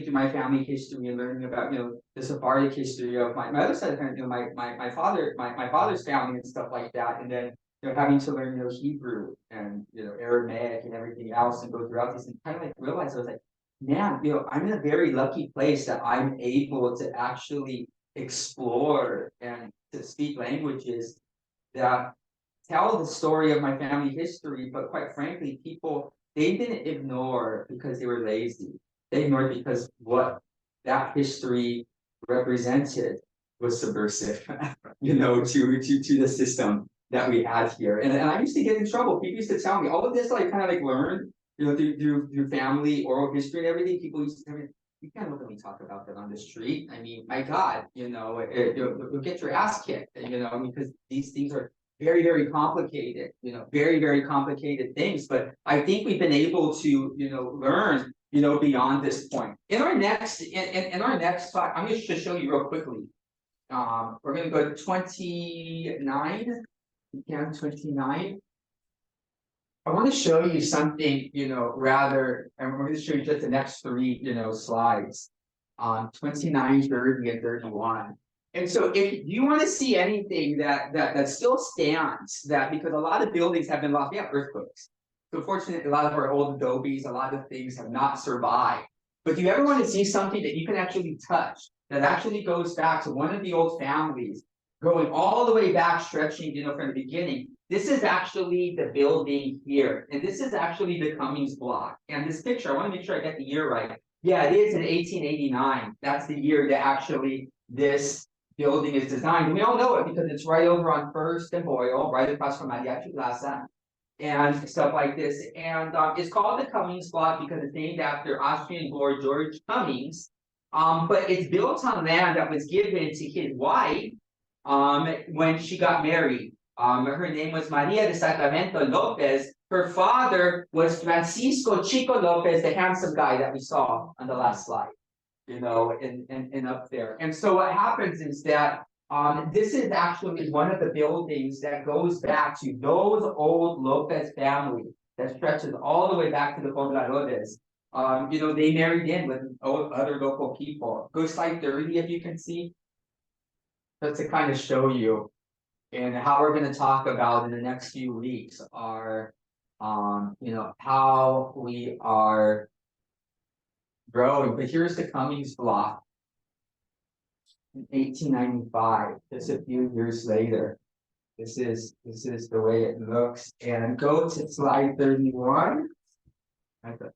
through my family history and learning about, the Sephardic history of my other side of the family, my father's family and stuff like that. And then, having to learn, Hebrew and, Aramaic and everything else and go throughout this and kind of realize I was like, man, I'm in a very lucky place that I'm able to actually explore and to speak languages that tell the story of my family history, but quite frankly, people they didn't ignore because they were lazy. They ignored because what that history represented was subversive, to the system that we had here. And I used to get in trouble. People used to tell me all of this, learned, through family, oral history and everything. People used to tell me, you can't openly talk about that on the street. I mean, my God, you'll get your ass kicked, because these things are very, very complicated, very, very complicated things. But I think we've been able to, learn, beyond this point. In our next slide, I'm going to just show you real quickly. We're going to go to 29. Again, 29. I want to show you something, and we're going to show you just the next 3, slides. 29, 30, and 31. And so if you want to see anything that still stands, because a lot of buildings have been lost, we have earthquakes. So fortunately, a lot of our old adobes, a lot of things have not survived. But if you ever want to see something that you can actually touch, that actually goes back to one of the old families, going all the way back, stretching, from the beginning, this is actually the building here. And this is actually the Cummings block. And this picture, I want to make sure I get the year right. Yeah, it is in 1889. That's the year that actually this building is designed. And we all know it because it's right over on First and Boyle, right across from Mariachi Plaza, and stuff like this. And it's called the Cummings block because it's named after Austrian Lord George Cummings. But it's built on land that was given to his wife when she got married. Her name was Maria de Sacramento Lopez. Her father was Francisco Chico Lopez, the handsome guy that we saw on the last slide, and up there. And so what happens is that this is actually one of the buildings that goes back to those old Lopez family that stretches all the way back to the Pobladores. They married in with other local people. Go slide 30 if you can see. Just to kind of show you. And how we're going to talk about in the next few weeks are, how we are growing. But here's the Cummings block in 1895, just a few years later. This is the way it looks. And go to slide 31,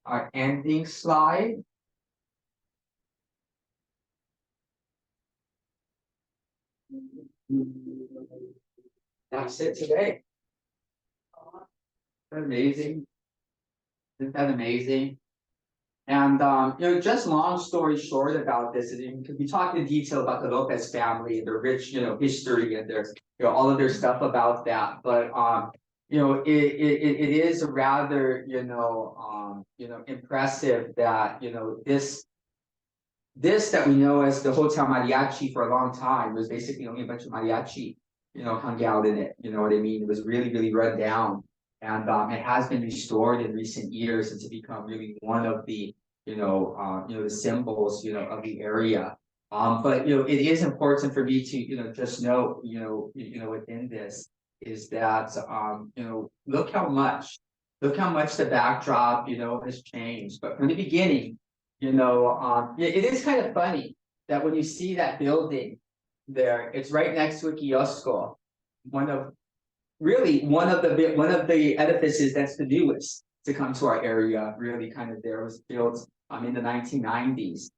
our ending slide. That's it today. Amazing. Isn't that amazing? And, just long story short about this, is you could be talking in detail about the Lopez family and their rich, history and their, all of their stuff about that, but, it is rather, impressive that, this that we know as the Hotel Mariachi for a long time was basically only a bunch of mariachi, hung out in it, you know what I mean? It was really, really run down. And it has been restored in recent years and to become really one of the, the symbols, of the area. But it is important for me to, just note, within this is that, look how much the backdrop, has changed. But from the beginning, it is kind of funny that when you see that building there, it's right next to a kiosko, one of the edifices that's the newest to come to our area. Really, kind of there was built in the 1990s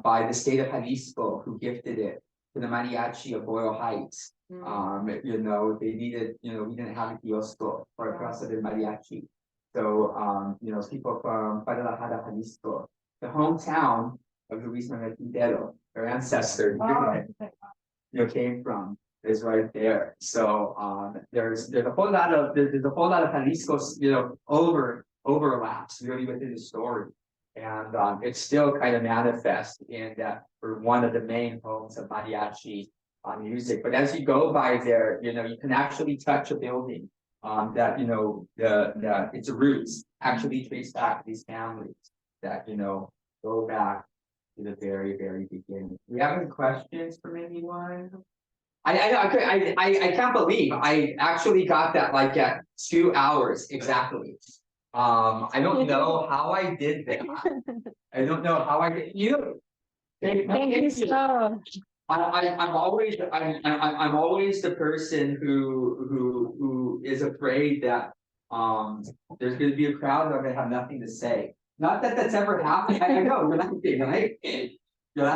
by the state of Jalisco, who gifted it to the mariachi of Boyle Heights. They needed, we didn't have a kiosko for a Plaza del Mariachi, so people from Guadalajara, Jalisco, the hometown of Luis Manuel Quintero, their ancestor, came from, is right there. So there's a whole lot of Jalisco's overlaps really within the story, and it's still kind of manifest in that we're one of the main homes of mariachi music. But as you go by there, you can actually touch a building that its roots actually trace back to these families that go back to the very, very beginning. Do we have any questions from anyone? I can't believe I actually got that like at 2 hours exactly. I don't know how I did that. I don't know how I did. Thank you so. I'm always the person who is afraid that there's going to be a crowd that I'm going to have nothing to say. Not that that's ever happened. I know we're laughing, right?